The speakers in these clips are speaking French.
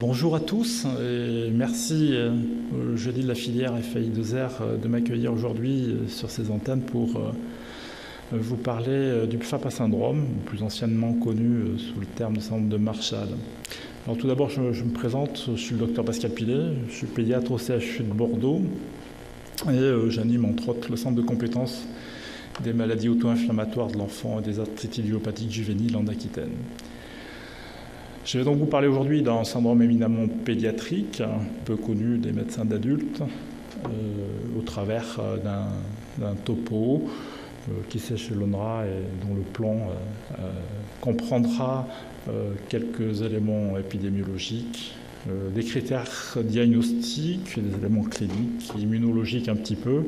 Bonjour à tous et merci au jeudi de la filière FAI2R de m'accueillir aujourd'hui sur ces antennes pour vous parler du FAPA syndrome, plus anciennement connu sous le terme de syndrome de Marshall. Alors tout d'abord, je me présente, je suis le docteur Pascal Pilet, je suis pédiatre au CHU de Bordeaux et j'anime entre autres le centre de compétences des maladies auto-inflammatoires de l'enfant et des arthrites idiopathiques juvéniles en Aquitaine. Je vais donc vous parler aujourd'hui d'un syndrome éminemment pédiatrique, peu connu des médecins d'adultes, au travers d'un topo qui s'échelonnera et dont le plan comprendra quelques éléments épidémiologiques, des critères diagnostiques, des éléments cliniques, immunologiques un petit peu,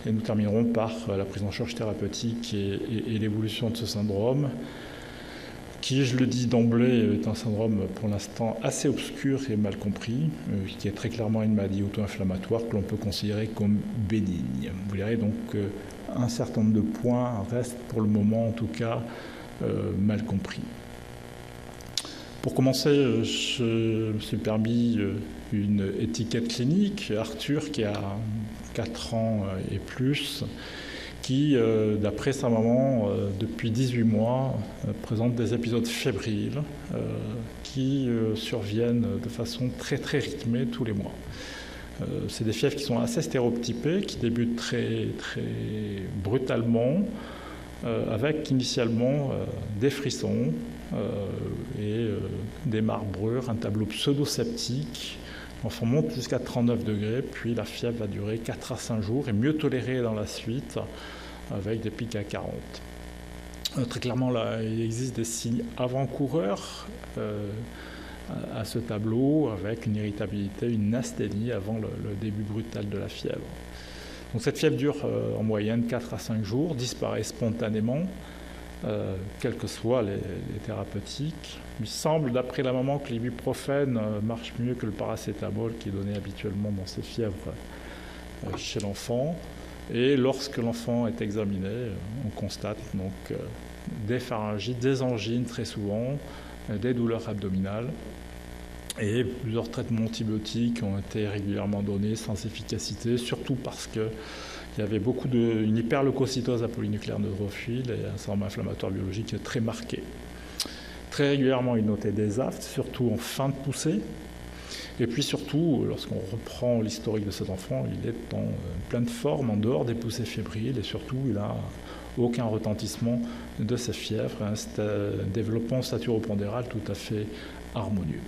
et nous terminerons par la prise en charge thérapeutique et l'évolution de ce syndrome, qui, je le dis d'emblée, est un syndrome pour l'instant assez obscur et mal compris, qui est très clairement une maladie auto-inflammatoire que l'on peut considérer comme bénigne. Vous verrez donc qu'un certain nombre de points restent pour le moment en tout cas mal compris. Pour commencer, je me suis permis une étiquette clinique. Arthur, qui a 4 ans et plus, qui, d'après sa maman, depuis 18 mois, présente des épisodes fébriles qui surviennent de façon très très rythmée tous les mois. C'est des fièvres qui sont assez stéréotypées, qui débutent très très brutalement, avec initialement des frissons et des marbrures, un tableau pseudo-septique. L'enfant monte jusqu'à 39 degrés, puis la fièvre va durer 4 à 5 jours et mieux tolérée dans la suite, avec des pics à 40. Très clairement, là, il existe des signes avant-coureurs à ce tableau, avec une irritabilité, une asthénie avant le début brutal de la fièvre. Donc cette fièvre dure en moyenne 4 à 5 jours, disparaît spontanément, quelles que soient les thérapeutiques. Il semble, d'après la maman, que l'ibuprofène marche mieux que le paracétamol qui est donné habituellement dans ces fièvres chez l'enfant. Et lorsque l'enfant est examiné, on constate donc des pharyngites, des angines très souvent, des douleurs abdominales. Et plusieurs traitements antibiotiques ont été régulièrement donnés sans efficacité, surtout parce qu'il y avait une hyperleucocytose à polynucléaire neutrophile et un syndrome inflammatoire biologique très marqué. Très régulièrement, il notait des aftes, surtout en fin de poussée. Et puis surtout, lorsqu'on reprend l'historique de cet enfant, il est en pleine forme, en dehors des poussées fébriles, et surtout, il n'a aucun retentissement de sa fièvre, un développement staturopondéral tout à fait harmonieux.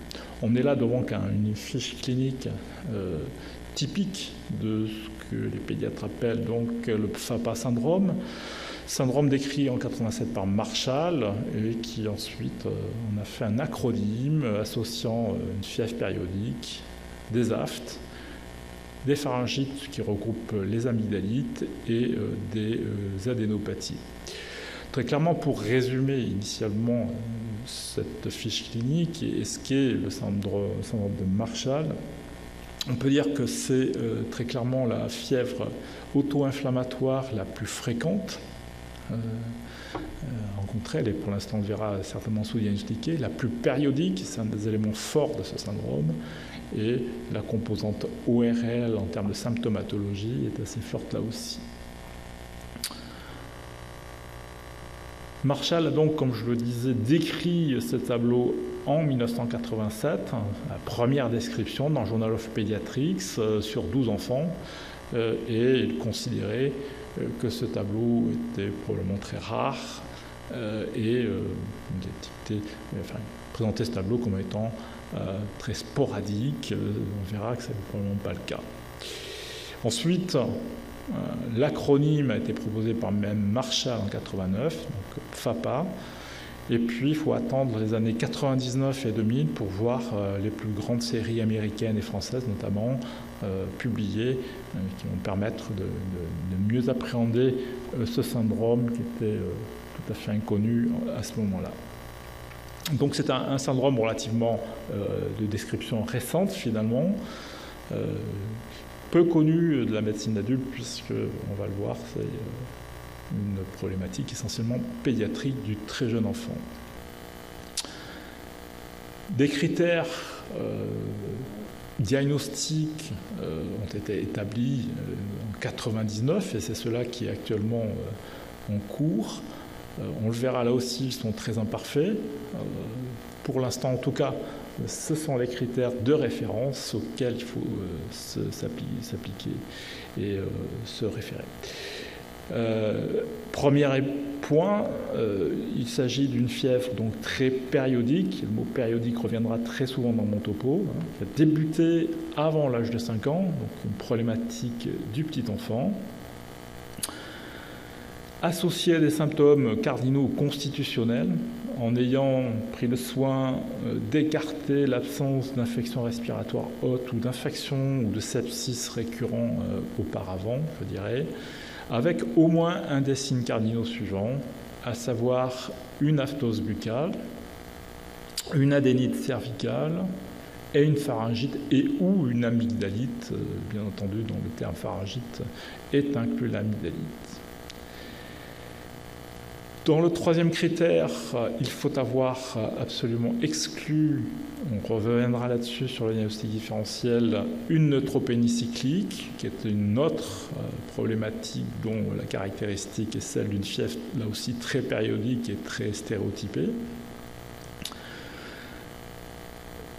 On est là devant une fiche clinique typique de ce que les pédiatres appellent donc le FAPA syndrome décrit en 87 par Marshall, et qui ensuite, on a fait un acronyme associant une fièvre périodique, des aftes, des pharyngites qui regroupent les amygdalites et des adénopathies. Très clairement, pour résumer initialement cette fiche clinique et ce qu'est le syndrome de Marshall, on peut dire que c'est très clairement la fièvre auto-inflammatoire la plus fréquente rencontrée, elle est pour l'instant, on verra, certainement sous-diagnostiquée, la plus périodique, c'est un des éléments forts de ce syndrome, et la composante ORL en termes de symptomatologie est assez forte là aussi. Marshall a donc, comme je le disais, décrit ce tableau en 1987, la première description dans Journal of Pediatrics sur 12 enfants, et il considérait que ce tableau était probablement très rare et il présentait ce tableau comme étant très sporadique. On verra que ce n'est probablement pas le cas. Ensuite, l'acronyme a été proposé par même Marshall en 89, donc FAPA, et puis il faut attendre les années 99 et 2000 pour voir les plus grandes séries américaines et françaises notamment publiées, qui vont permettre de mieux appréhender ce syndrome qui était tout à fait inconnu à ce moment-là. Donc c'est un syndrome relativement de description récente finalement, peu connu de la médecine adulte, puisque, on va le voir, c'est une problématique essentiellement pédiatrique du très jeune enfant. Des critères diagnostiques ont été établis en 1999 et c'est cela qui est actuellement en cours. On le verra là aussi, ils sont très imparfaits. Pour l'instant, en tout cas, ce sont les critères de référence auxquels il faut s'appliquer et se référer. Premier point, il s'agit d'une fièvre donc très périodique. Le mot périodique reviendra très souvent dans mon topo. Qui a débuté avant l'âge de 5 ans, donc une problématique du petit enfant. Associé à des symptômes cardinaux constitutionnels, en ayant pris le soin d'écarter l'absence d'infection respiratoire haute ou d'infection ou de sepsis récurrent auparavant, je dirais, avec au moins un des signes cardinaux suivants, à savoir une apnose buccale, une adénite cervicale et une pharyngite et ou une amygdalite. Bien entendu, dans le terme pharyngite est inclus l'amygdalite. Dans le troisième critère, il faut avoir absolument exclu, on reviendra là-dessus sur le diagnostic différentiel, une neutropénie cyclique, qui est une autre problématique dont la caractéristique est celle d'une fièvre, là aussi très périodique et très stéréotypée.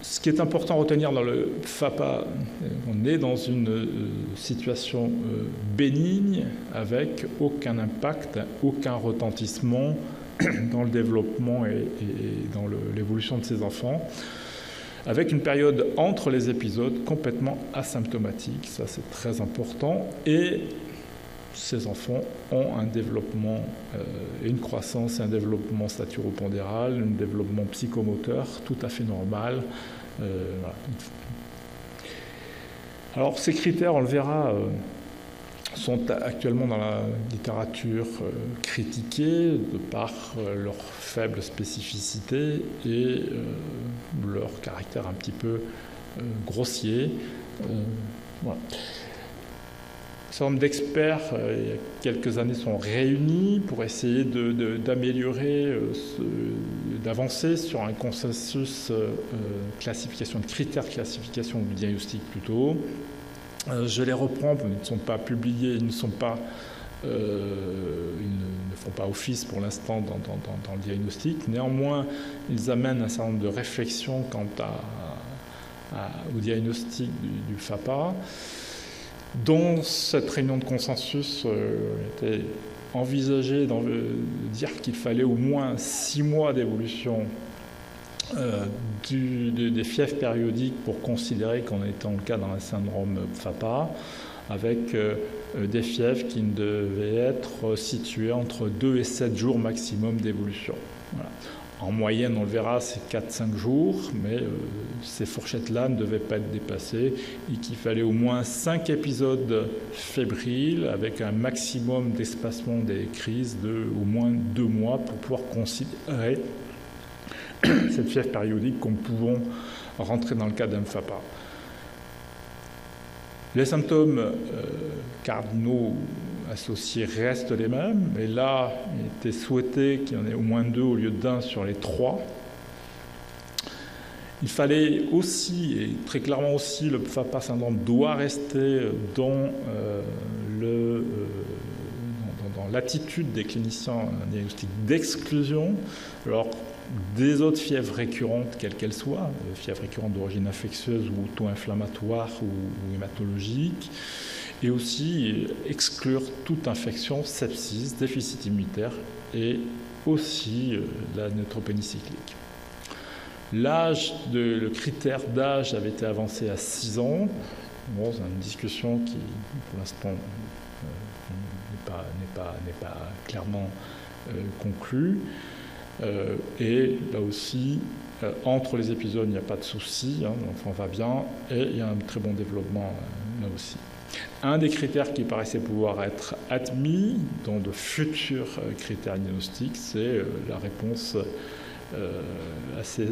Ce qui est important à retenir dans le FAPA, on est dans une situation bénigne avec aucun impact, aucun retentissement dans le développement et dans l'évolution de ces enfants, avec une période entre les épisodes complètement asymptomatique, ça c'est très important, et ces enfants ont un développement, une croissance, un développement staturopondéral, un développement psychomoteur tout à fait normal. Voilà. Alors ces critères, on le verra, sont actuellement dans la littérature critiqués de par leur faible spécificité et leur caractère un petit peu grossier. Voilà. Un certain nombre d'experts, il y a quelques années, sont réunis pour essayer d'améliorer, d'avancer sur un consensus classification, de critères de classification du diagnostic plutôt. Je les reprends, ils ne sont pas publiés, ils ne font pas office pour l'instant dans le diagnostic. Néanmoins, ils amènent un certain nombre de réflexions quant au diagnostic du FAPA. Dans cette réunion de consensus, était envisagé de dire qu'il fallait au moins 6 mois d'évolution des fièvres périodiques pour considérer qu'on était en cas d'un syndrome FAPA, avec des fièvres qui ne devaient être situées entre 2 et 7 jours maximum d'évolution. Voilà. En moyenne, on le verra, c'est 4-5 jours, mais ces fourchettes-là ne devaient pas être dépassées et qu'il fallait au moins 5 épisodes fébriles avec un maximum d'espacement des crises de au moins 2 mois pour pouvoir considérer cette fièvre périodique comme pouvant rentrer dans le cadre d'un FAPA. Les symptômes cardinaux associés restent les mêmes, mais là, il était souhaité qu'il y en ait au moins 2 au lieu d'1 sur les 3. Il fallait aussi, et très clairement aussi, le FAPA syndrome doit rester dans l'attitude des cliniciens un diagnostic d'exclusion. Alors, des autres fièvres récurrentes, quelles qu'elles soient, fièvres récurrentes d'origine infectieuse ou auto-inflammatoire ou hématologique, et aussi exclure toute infection, sepsis, déficit immunitaire et aussi la neutropénie cyclique. Le critère d'âge avait été avancé à 6 ans. Bon, c'est une discussion qui, pour l'instant, n'est pas clairement conclue. Et là aussi, entre les épisodes, il n'y a pas de souci, l'enfant va bien, et il y a un très bon développement là aussi. Un des critères qui paraissait pouvoir être admis dans de futurs critères diagnostiques, c'est la réponse assez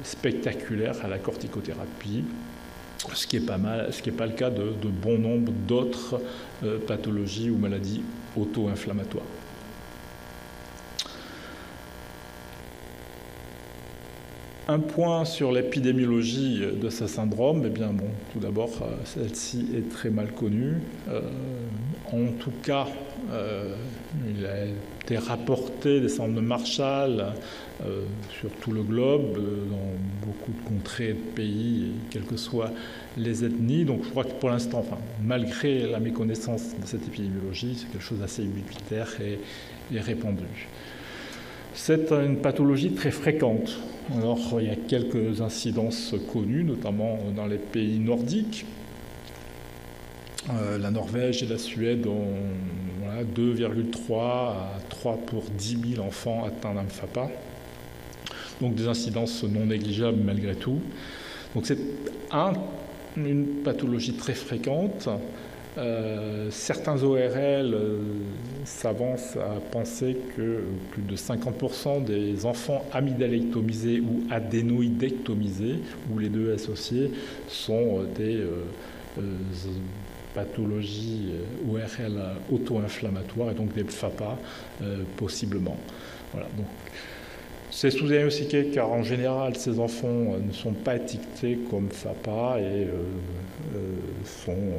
spectaculaire à la corticothérapie, ce qui n'est pas le cas de bon nombre d'autres pathologies ou maladies Un point sur l'épidémiologie de ce syndrome, eh bien, bon, tout d'abord, celle-ci est très mal connue. En tout cas, il a été rapporté des syndromes de Marshall sur tout le globe, dans beaucoup de contrées et de pays, quelles que soient les ethnies. Donc je crois que pour l'instant, enfin, malgré la méconnaissance de cette épidémiologie, c'est quelque chose d'assez ubiquitaire et répandu. C'est une pathologie très fréquente. Alors, il y a quelques incidences connues, notamment dans les pays nordiques. La Norvège et la Suède ont 2,3 à 3 pour 10 000 enfants atteints d'un FAPA. Donc des incidences non négligeables malgré tout. Donc c'est une pathologie très fréquente. Certains ORL s'avancent à penser que plus de 50% des enfants amydalectomisés ou adénoïdectomisés, ou les deux associés, sont des pathologies ORL auto-inflammatoires et donc des FAPA possiblement. Voilà, donc, c'est sous-diagnostiqué car en général ces enfants ne sont pas étiquetés comme FAPA et sont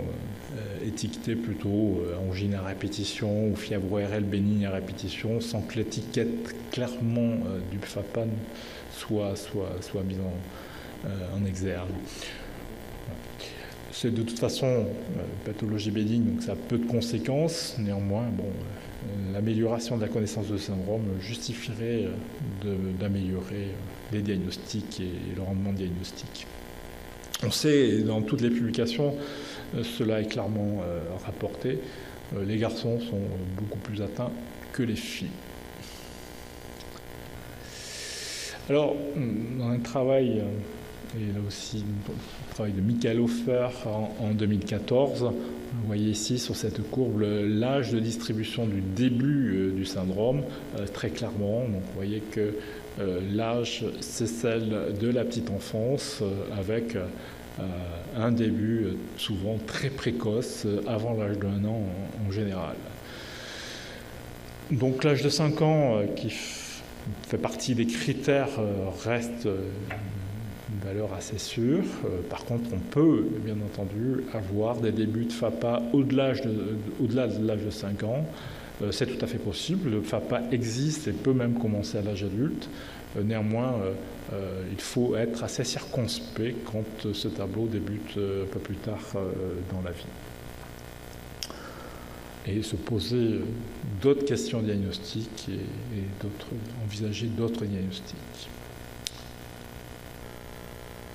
étiquetés plutôt angine à répétition ou fièvre ORL bénigne à répétition sans que l'étiquette clairement du FAPA soit mise en exergue. C'est de toute façon une pathologie bénigne, donc ça a peu de conséquences. Néanmoins, bon, l'amélioration de la connaissance de ce syndrome justifierait d'améliorer les diagnostics et le rendement diagnostique. On sait, dans toutes les publications, cela est clairement rapporté, les garçons sont beaucoup plus atteints que les filles. Alors, dans un travail, et là aussi le travail de Michael Hofer en 2014, vous voyez ici sur cette courbe l'âge de distribution du début du syndrome, très clairement. Donc vous voyez que l'âge, c'est celle de la petite enfance, avec un début souvent très précoce, avant l'âge d'1 an en général. Donc l'âge de 5 ans, qui fait partie des critères, reste une valeur assez sûre. Par contre, on peut, bien entendu, avoir des débuts de FAPA au-delà de l'âge de 5 ans. C'est tout à fait possible. Le FAPA existe et peut même commencer à l'âge adulte. Néanmoins, il faut être assez circonspect quand ce tableau débute un peu plus tard dans la vie. Et se poser d'autres questions diagnostiques et envisager d'autres diagnostics.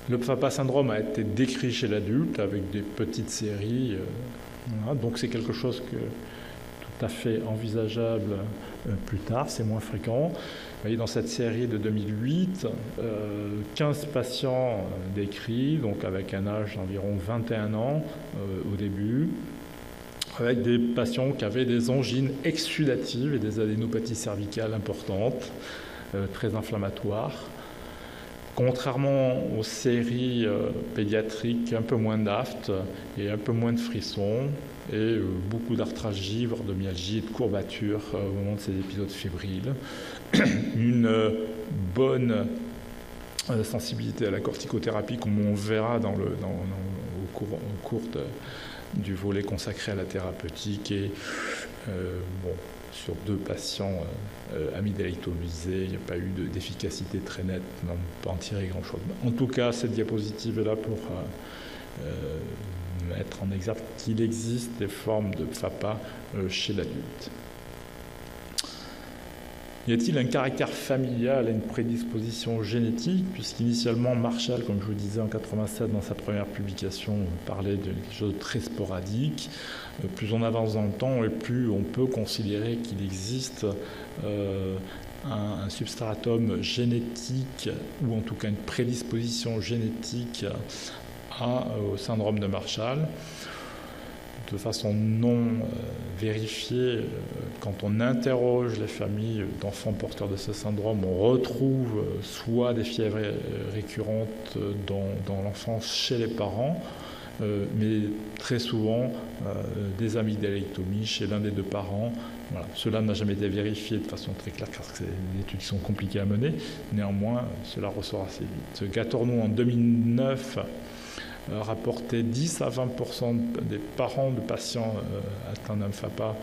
Le FAPA syndrome a été décrit chez l'adulte avec des petites séries. Voilà. Donc c'est quelque chose que tout à fait envisageable plus tard, c'est moins fréquent. Vous voyez, dans cette série de 2008, 15 patients décrits, donc avec un âge d'environ 21 ans au début, avec des patients qui avaient des angines exsudatives et des adénopathies cervicales importantes, très inflammatoires. Contrairement aux séries pédiatriques, un peu moins d'aphtes et un peu moins de frissons et beaucoup d'arthralgie, voire de myalgie et de courbatures au moment de ces épisodes fébriles. Une bonne sensibilité à la corticothérapie, comme on verra au cours du volet consacré à la thérapeutique. Et sur 2 patients amydalectomisés, il n'y a pas eu d'efficacité très nette, on ne peut pas en tirer grand-chose. En tout cas, cette diapositive est là pour mettre en exergue qu'il existe des formes de FAPA chez l'adulte. Y a-t-il un caractère familial et une prédisposition génétique, puisqu'initialement Marshall, comme je vous disais en 87 dans sa première publication, parlait de quelque chose de très sporadique. Plus on avance dans le temps et plus on peut considérer qu'il existe un substratum génétique, ou en tout cas une prédisposition génétique au syndrome de Marshall. De façon non vérifiée, quand on interroge les familles d'enfants porteurs de ce syndrome, on retrouve soit des fièvres récurrentes dans l'enfance chez les parents, mais très souvent des amygdalectomies chez l'un des deux parents. Voilà. Cela n'a jamais été vérifié de façon très claire car c'est des études qui sont compliquées à mener. Néanmoins, cela ressort assez vite. Gatorno en 2009 rapportait 10 à 20% des parents de patients atteints d'MFAPA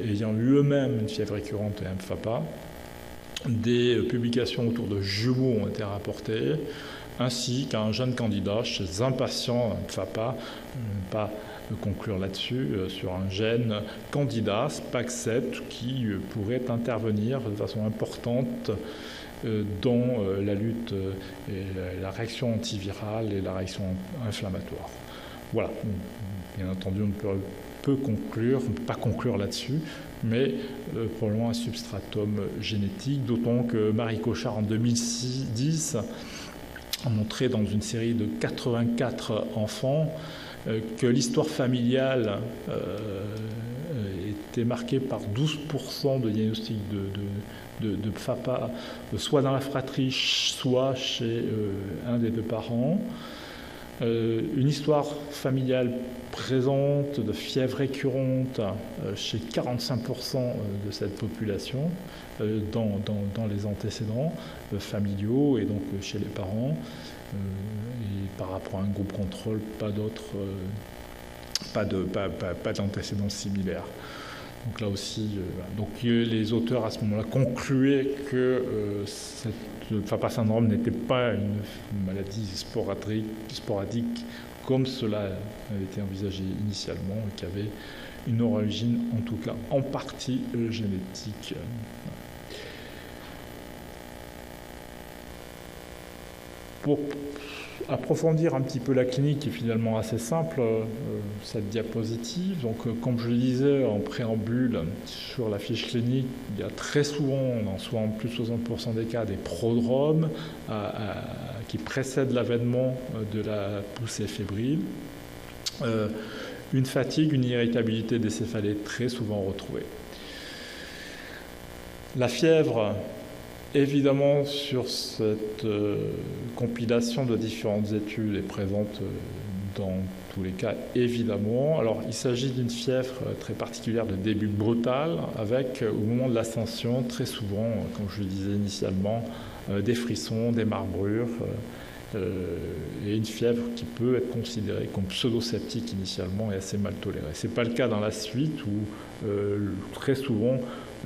ayant eu eux-mêmes une fièvre récurrente et MFAPA. Des publications autour de jumeaux ont été rapportées, ainsi qu'un jeune candidat chez un patient MFAPA, pas conclure là-dessus, sur un gène candidat, SPAC7, qui pourrait intervenir de façon importante dans la lutte et la réaction antivirale et la réaction inflammatoire. Voilà, bien entendu, on peut conclure, on ne peut pas conclure là-dessus, mais probablement un substratum génétique, d'autant que Marie Cochard en 2010 a montré dans une série de 84 enfants que l'histoire familiale était marquée par 12% de diagnostics de FAPA, soit dans la fratrie, soit chez un des deux parents. Une histoire familiale présente de fièvre récurrente chez 45% de cette population dans les antécédents familiaux et donc chez les parents. Et par rapport à un groupe contrôle, pas d'antécédents similaires. Donc là aussi, donc les auteurs à ce moment-là concluaient que le FAPA syndrome n'était pas une maladie sporadique comme cela avait été envisagé initialement et qui avait une origine, en tout cas en partie génétique. Pour approfondir un petit peu la clinique, qui est finalement assez simple, cette diapositive. Donc, comme je le disais en préambule sur la fiche clinique, il y a très souvent, soit en plus de 60% des cas, des prodromes qui précèdent l'avènement de la poussée fébrile. Une fatigue, une irritabilité des céphalées très souvent retrouvée. La fièvre, évidemment, sur cette compilation de différentes études est présente dans tous les cas, évidemment. Alors, il s'agit d'une fièvre très particulière de début brutal, avec, au moment de l'ascension, très souvent, comme je le disais initialement, des frissons, des marbrures, et une fièvre qui peut être considérée comme pseudo-septique initialement et assez mal tolérée. Ce n'est pas le cas dans la suite où, très souvent,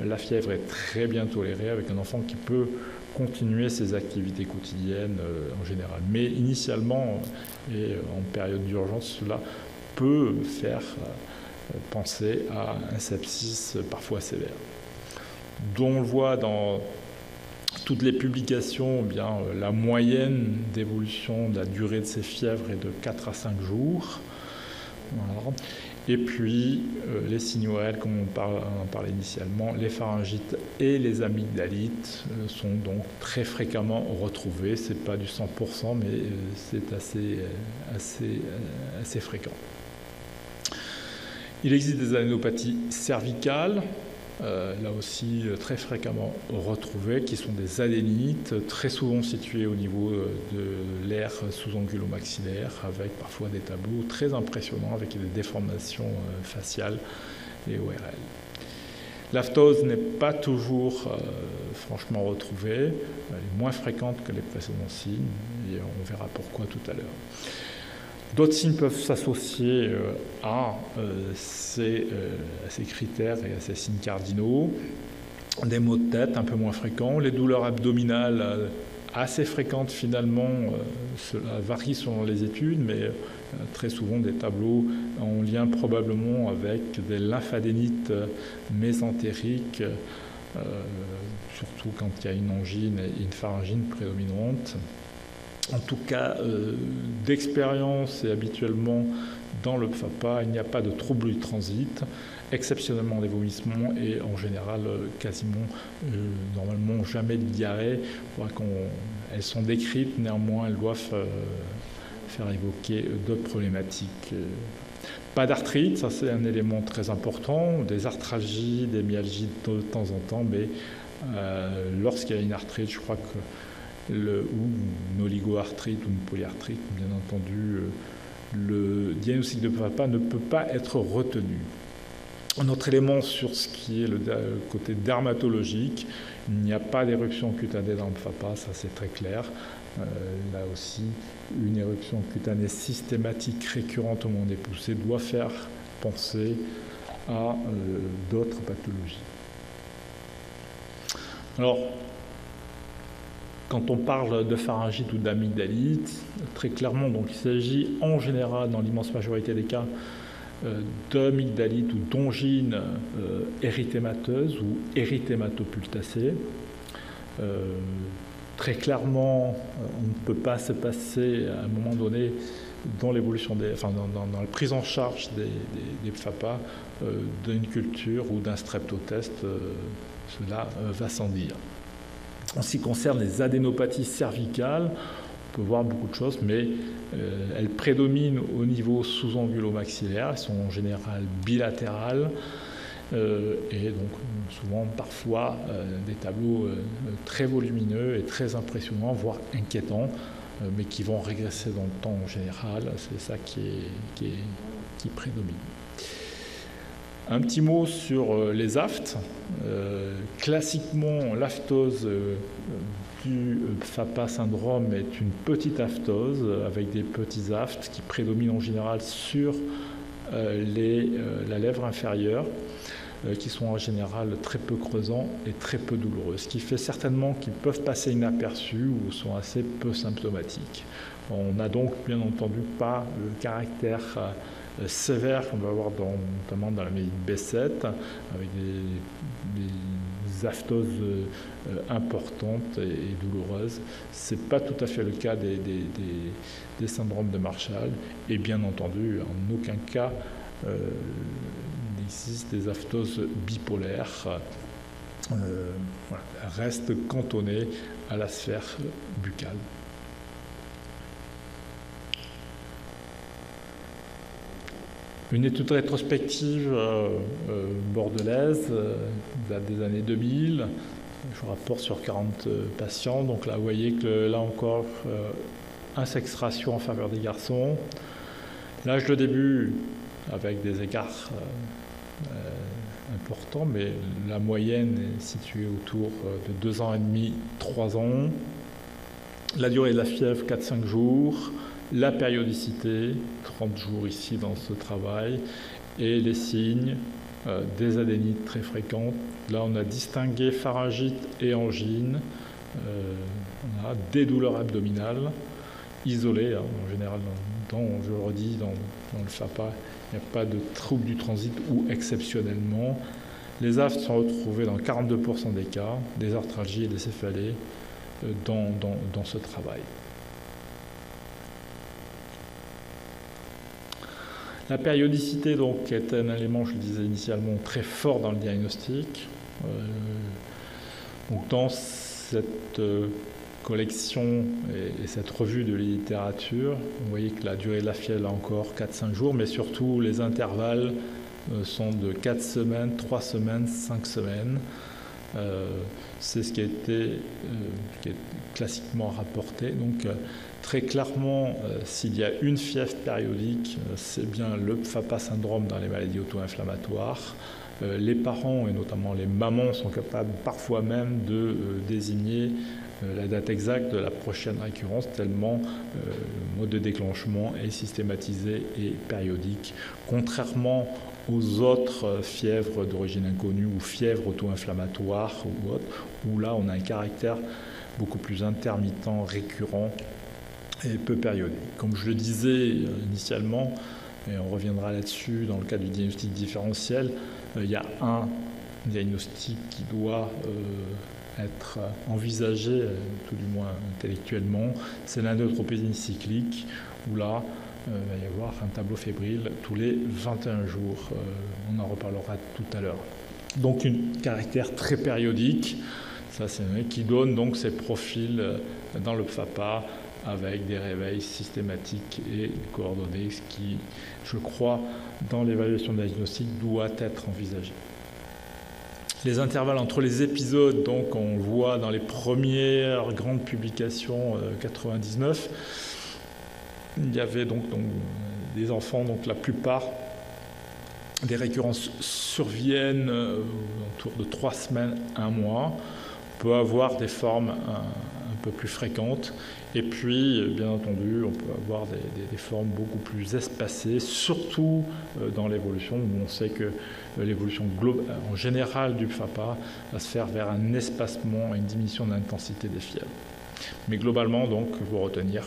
la fièvre est très bien tolérée avec un enfant qui peut continuer ses activités quotidiennes en général. Mais initialement et en période d'urgence, cela peut faire penser à un sepsis parfois sévère. Dont on le voit dans toutes les publications, eh bien, la moyenne d'évolution de la durée de ces fièvres est de 4 à 5 jours. Voilà. Et puis, les signaux réels, comme on en parlait initialement, les pharyngites et les amygdalites sont donc très fréquemment retrouvés. Ce n'est pas du 100%, mais c'est assez fréquent. Il existe des adénopathies cervicales, là aussi très fréquemment retrouvées, qui sont des adénites, très souvent situées au niveau de l'aire sous-angulo-maxillaire, avec parfois des tableaux très impressionnants, avec des déformations faciales et ORL. L'aphthose n'est pas toujours franchement retrouvée, elle est moins fréquente que les précédents signes, et on verra pourquoi tout à l'heure. D'autres signes peuvent s'associer à ces critères et à ces signes cardinaux. Des maux de tête un peu moins fréquents, les douleurs abdominales assez fréquentes finalement, cela varie selon les études, mais très souvent des tableaux en lien probablement avec des lymphadénites mésentériques, surtout quand il y a une angine et une pharyngine prédominante. En tout cas, d'expérience et habituellement dans le FAPA, il n'y a pas de troubles du transit, exceptionnellement des vomissements et en général quasiment, normalement jamais de diarrhée. Elles sont décrites, néanmoins elles doivent faire évoquer d'autres problématiques. Pas d'arthrite, ça c'est un élément très important, des arthralgies, des myalgies de temps en temps, mais lorsqu'il y a une arthrite, je crois que ou une oligoarthrite ou une polyarthrite, bien entendu, le diagnostic de FAPA ne peut pas être retenu. Un autre élément sur ce qui est le côté dermatologique, il n'y a pas d'éruption cutanée dans le FAPA, ça c'est très clair. Là aussi, une éruption cutanée systématique récurrente au moment des poussées doit faire penser à d'autres pathologies. Alors, quand on parle de pharyngite ou d'amygdalite, très clairement, donc, il s'agit en général, dans l'immense majorité des cas, d'amygdalite ou d'ongine érythémateuse ou érythématopultacée. Très clairement, on ne peut pas se passer à un moment donné dans l'évolution dans la prise en charge des FAPA d'une culture ou d'un streptotest, cela va sans dire. En ce qui concerne les adénopathies cervicales, on peut voir beaucoup de choses, mais elles prédominent au niveau sous-angulo-maxillaire, elles sont en général bilatérales, et donc souvent parfois des tableaux très volumineux et très impressionnants, voire inquiétants, mais qui vont régresser dans le temps en général, c'est ça qui prédomine. Un petit mot sur les aftes. Classiquement, l'aftose du FAPA syndrome est une petite aftose avec des petits aftes qui prédominent en général sur la lèvre inférieure, qui sont en général très peu creusants et très peu douloureux, ce qui fait certainement qu'ils peuvent passer inaperçus ou sont assez peu symptomatiques. On n'a donc bien entendu pas le caractère sévère qu'on va avoir notamment dans la myélite B7, avec des aftoses importantes et douloureuses. Ce n'est pas tout à fait le cas des syndromes de Marshall, et bien entendu, en aucun cas, il existe des aftoses bipolaires. Restent cantonnées à la sphère buccale. Une étude rétrospective bordelaise date des années 2000. Je rapporte sur 40 patients. Donc là, vous voyez que là encore, un sexe ratio en faveur des garçons. L'âge de début avec des écarts importants, mais la moyenne est située autour de 2 ans et demi, 3 ans. La durée de la fièvre, 4-5 jours. La périodicité, 30 jours ici dans ce travail, et les signes, des adénites très fréquentes. Là, on a distingué pharyngite et angine. On a des douleurs abdominales isolées. En général, je le redis, dans le FAPA, il n'y a pas de trouble du transit ou exceptionnellement. Les aftes sont retrouvés dans 42% des cas, des arthralgies et des céphalées dans ce travail. La périodicité donc, est un élément, je le disais initialement, très fort dans le diagnostic. Donc, dans cette collection et cette revue de littérature, vous voyez que la durée de la fièvre, là encore, 4-5 jours, mais surtout les intervalles sont de 4 semaines, 3 semaines, 5 semaines. C'est ce qui a été qui est classiquement rapporté. Donc, très clairement, s'il y a une fièvre périodique, c'est bien le FAPA syndrome dans les maladies auto-inflammatoires. Les parents, et notamment les mamans, sont capables parfois même de désigner la date exacte de la prochaine récurrence, tellement le mode de déclenchement est systématisé et périodique, contrairement aux autres fièvres d'origine inconnue ou fièvres auto-inflammatoires ou autres, où là on a un caractère beaucoup plus intermittent, récurrent et peu périodique. Comme je le disais initialement, et on reviendra là-dessus dans le cadre du diagnostic différentiel, il y a un diagnostic qui doit être envisagé, tout du moins intellectuellement, c'est l'indotropésie cyclique, où là, il va y avoir un tableau fébrile tous les 21 jours. On en reparlera tout à l'heure. Donc, un caractère très périodique, ça c'est vrai, qui donne donc ces profils dans le FAPA avec des réveils systématiques et coordonnés, ce qui, je crois, dans l'évaluation diagnostique, doit être envisagé. Les intervalles entre les épisodes, donc on le voit dans les premières grandes publications 99, il y avait donc des enfants, donc la plupart des récurrences surviennent autour de 3 semaines, 1 mois. On peut avoir des formes un peu plus fréquentes. Et puis, bien entendu, on peut avoir des formes beaucoup plus espacées, surtout dans l'évolution, où on sait que l'évolution en général du FAPA va se faire vers un espacement et une diminution de l'intensité des fièvres. Mais globalement, donc, il faut retenir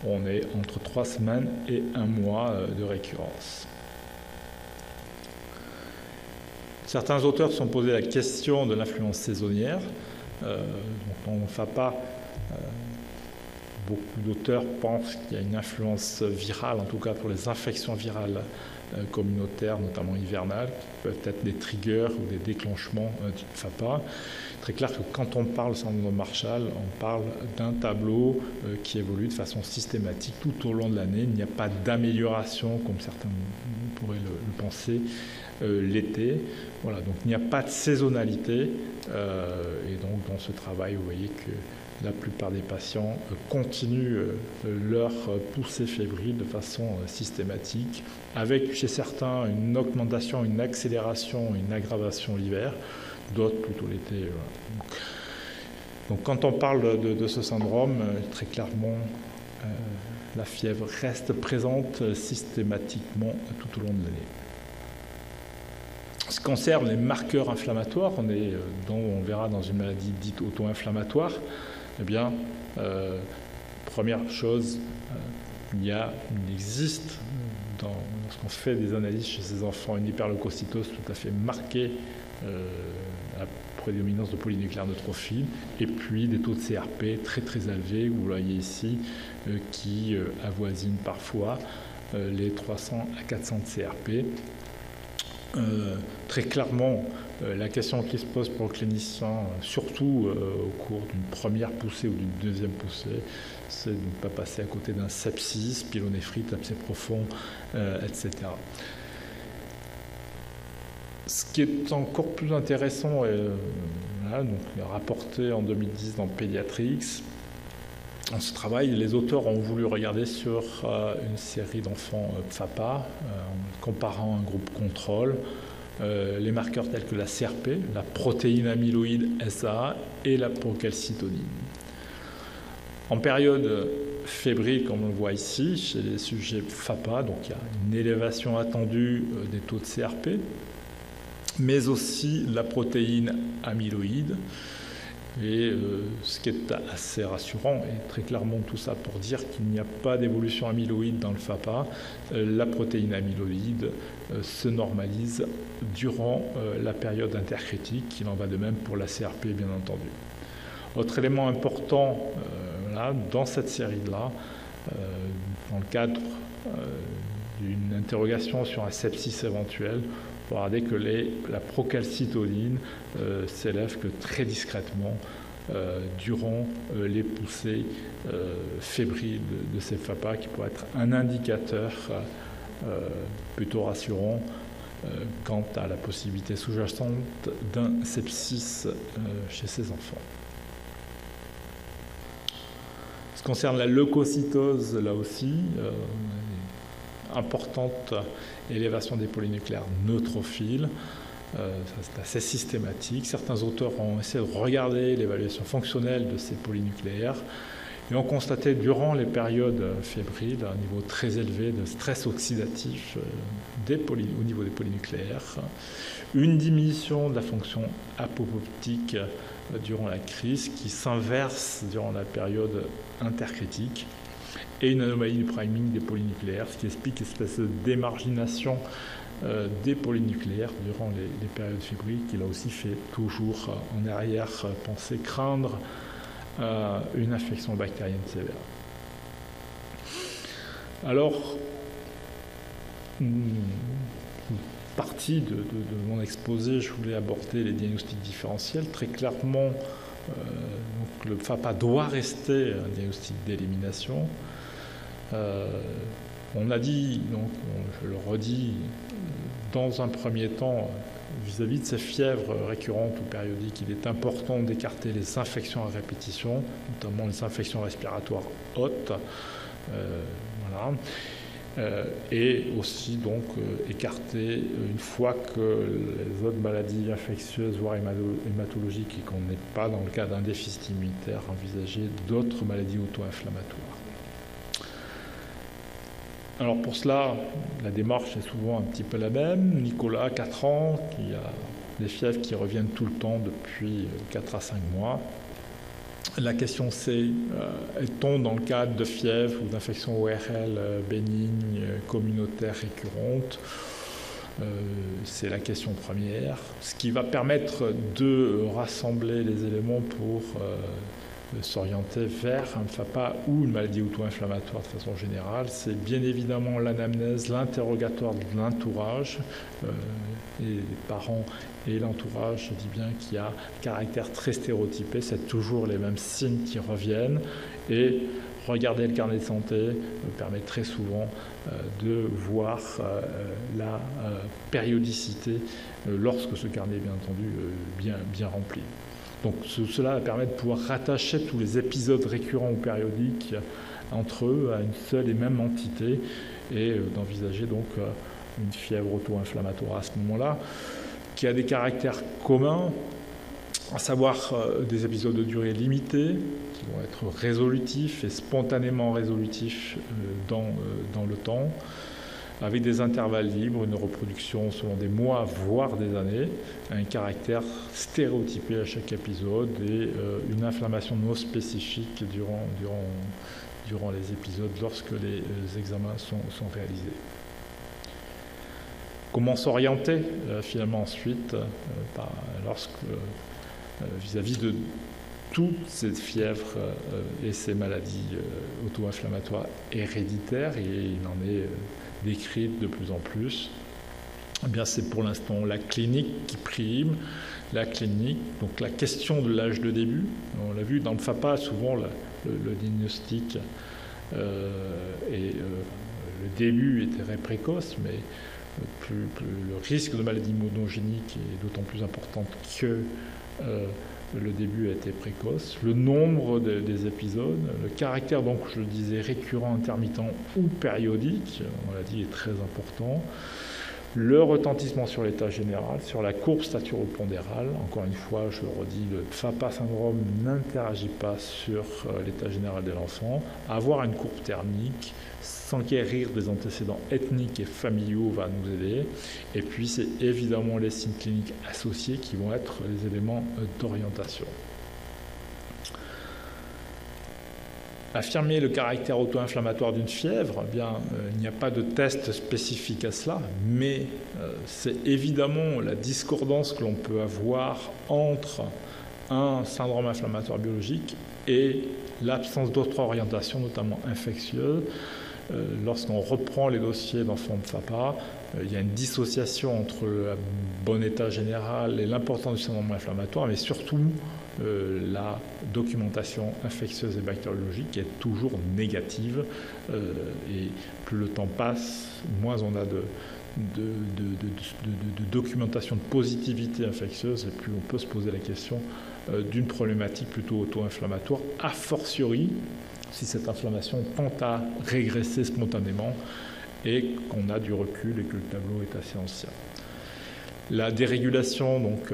qu'on est entre 3 semaines et 1 mois de récurrence. Certains auteurs se sont posé la question de l'influence saisonnière. On ne fait pas. Beaucoup d'auteurs pensent qu'il y a une influence virale, en tout cas pour les infections virales communautaires, notamment hivernales, qui peuvent être des triggers ou des déclenchements du FAPA. Très clair que quand on parle syndrome de Marshall, on parle d'un tableau qui évolue de façon systématique tout au long de l'année. Il n'y a pas d'amélioration, comme certains pourraient le penser, l'été. Voilà, donc il n'y a pas de saisonnalité. Et donc dans ce travail, vous voyez que la plupart des patients continuent leur poussée fébrile de façon systématique, avec chez certains une augmentation, une accélération, une aggravation l'hiver, d'autres plutôt l'été. Donc quand on parle de ce syndrome, très clairement, la fièvre reste présente systématiquement tout au long de l'année. Ce qui concerne les marqueurs inflammatoires, on verra dans une maladie dite auto-inflammatoire, eh bien, première chose, il existe, lorsqu'on fait des analyses chez ces enfants, une hyperleucocytose tout à fait marquée, la prédominance de polynucléaires neutrophiles, et puis des taux de CRP très très élevés, vous voyez ici, qui avoisinent parfois les 300 à 400 de CRP. Très clairement, la question qui se pose pour le clinicien, surtout au cours d'une première poussée ou d'une deuxième poussée, c'est de ne pas passer à côté d'un sepsis, pyélonéphrite, abcès profond, etc. Ce qui est encore plus intéressant, donc rapporté en 2010 dans Pediatrics, dans ce travail, les auteurs ont voulu regarder sur une série d'enfants FAPA, en comparant un groupe contrôle, les marqueurs tels que la CRP, la protéine amyloïde SAA et la procalcitonine. En période fébrile, comme on le voit ici, chez les sujets FAPA, donc il y a une élévation attendue des taux de CRP, mais aussi la protéine amyloïde. Et ce qui est assez rassurant, et très clairement tout ça pour dire qu'il n'y a pas d'évolution amyloïde dans le FAPA, la protéine amyloïde se normalise durant la période intercritique. Il en va de même pour la CRP, bien entendu. Autre élément important dans cette série-là, dans le cadre d'une interrogation sur un sepsis éventuel, on va regarder que la procalcitonine s'élève que très discrètement durant les poussées fébriles de ces FAPA, qui pourrait être un indicateur plutôt rassurant quant à la possibilité sous-jacente d'un sepsis chez ces enfants. Ce qui concerne la leucocytose, là aussi, importante élévation des polynucléaires neutrophiles, c'est assez systématique. Certains auteurs ont essayé de regarder l'évaluation fonctionnelle de ces polynucléaires et ont constaté durant les périodes fébriles un niveau très élevé de stress oxydatif au niveau des polynucléaires, une diminution de la fonction apoptotique durant la crise qui s'inverse durant la période intercritique, et une anomalie du priming des polynucléaires, ce qui explique une espèce de démargination des polynucléaires durant les périodes fébriles, qui là aussi fait toujours en arrière penser craindre une infection bactérienne sévère. Alors, partie de mon exposé, je voulais aborder les diagnostics différentiels. Très clairement, donc le FAPA doit rester un diagnostic d'élimination. On a dit, donc je le redis, dans un premier temps, vis-à-vis de ces fièvres récurrentes ou périodiques, il est important d'écarter les infections à répétition, notamment les infections respiratoires hautes. Voilà. et aussi donc écarter une fois que les autres maladies infectieuses, voire hématologiques, et qu'on n'est pas dans le cas d'un déficit immunitaire, envisager d'autres maladies auto-inflammatoires. Alors pour cela, la démarche est souvent un petit peu la même. Nicolas, 4 ans, qui a des fièvres qui reviennent tout le temps depuis 4 à 5 mois. La question c'est, est-on dans le cadre de fièvre ou d'infection ORL bénigne, communautaire, récurrente? C'est la question première. Ce qui va permettre de rassembler les éléments pour s'orienter vers un FAPA ou une maladie auto-inflammatoire de façon générale, c'est bien évidemment l'anamnèse, l'interrogatoire de l'entourage, et les parents et l'entourage, je dis bien qu'il y a un caractère très stéréotypé, c'est toujours les mêmes signes qui reviennent, et regarder le carnet de santé permet très souvent de voir la périodicité lorsque ce carnet est bien entendu bien rempli. Donc cela va permettre de pouvoir rattacher tous les épisodes récurrents ou périodiques entre eux à une seule et même entité et d'envisager donc une fièvre auto-inflammatoire à ce moment-là qui a des caractères communs, à savoir des épisodes de durée limitée qui vont être résolutifs et spontanément résolutifs dans le temps, avec des intervalles libres, une reproduction selon des mois, voire des années, un caractère stéréotypé à chaque épisode et une inflammation non spécifique durant les épisodes lorsque les examens sont réalisés. Comment s'orienter finalement ensuite vis-à-vis de toutes ces fièvres et ces maladies auto-inflammatoires héréditaires, et il en est décrite de plus en plus. Eh bien, c'est pour l'instant la clinique qui prime. La clinique, donc la question de l'âge de début. On l'a vu dans le FAPA, souvent le diagnostic et le début est très précoce, mais plus le risque de maladie monogénique est d'autant plus important que le début a été précoce, le nombre des épisodes, le caractère, donc je le disais, récurrent, intermittent ou périodique, on l'a dit, est très important, le retentissement sur l'état général, sur la courbe staturo-pondérale. Encore une fois, je le redis, le FAPA syndrome n'interagit pas sur l'état général de l'enfant. Avoir une courbe thermique, s'enquérir des antécédents ethniques et familiaux va nous aider. Et puis, c'est évidemment les signes cliniques associés qui vont être les éléments d'orientation. Affirmer le caractère auto-inflammatoire d'une fièvre, eh bien, il n'y a pas de test spécifique à cela, mais c'est évidemment la discordance que l'on peut avoir entre un syndrome inflammatoire biologique et l'absence d'autres orientations, notamment infectieuses. Lorsqu'on reprend les dossiers d'enfants de FAPA, il y a une dissociation entre le bon état général et l'importance du syndrome inflammatoire, mais surtout la documentation infectieuse et bactériologique qui est toujours négative. Et plus le temps passe, moins on a de documentation de positivité infectieuse, et plus on peut se poser la question d'une problématique plutôt auto-inflammatoire, a fortiori si cette inflammation tend à régresser spontanément et qu'on a du recul et que le tableau est assez ancien. La dérégulation, donc,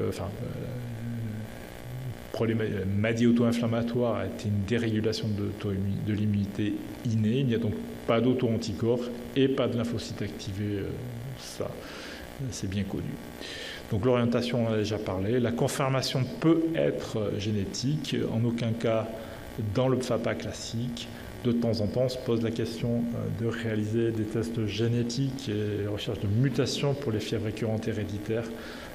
maladie auto-inflammatoire a été une dérégulation de l'immunité innée. Il n'y a donc pas d'auto-anticorps et pas de lymphocytes activés. Ça, c'est bien connu. Donc l'orientation, on en a déjà parlé. La confirmation peut être génétique. En aucun cas, dans le FAPA classique, de temps en temps, on se pose la question de réaliser des tests génétiques et la recherche de mutations pour les fièvres récurrentes héréditaires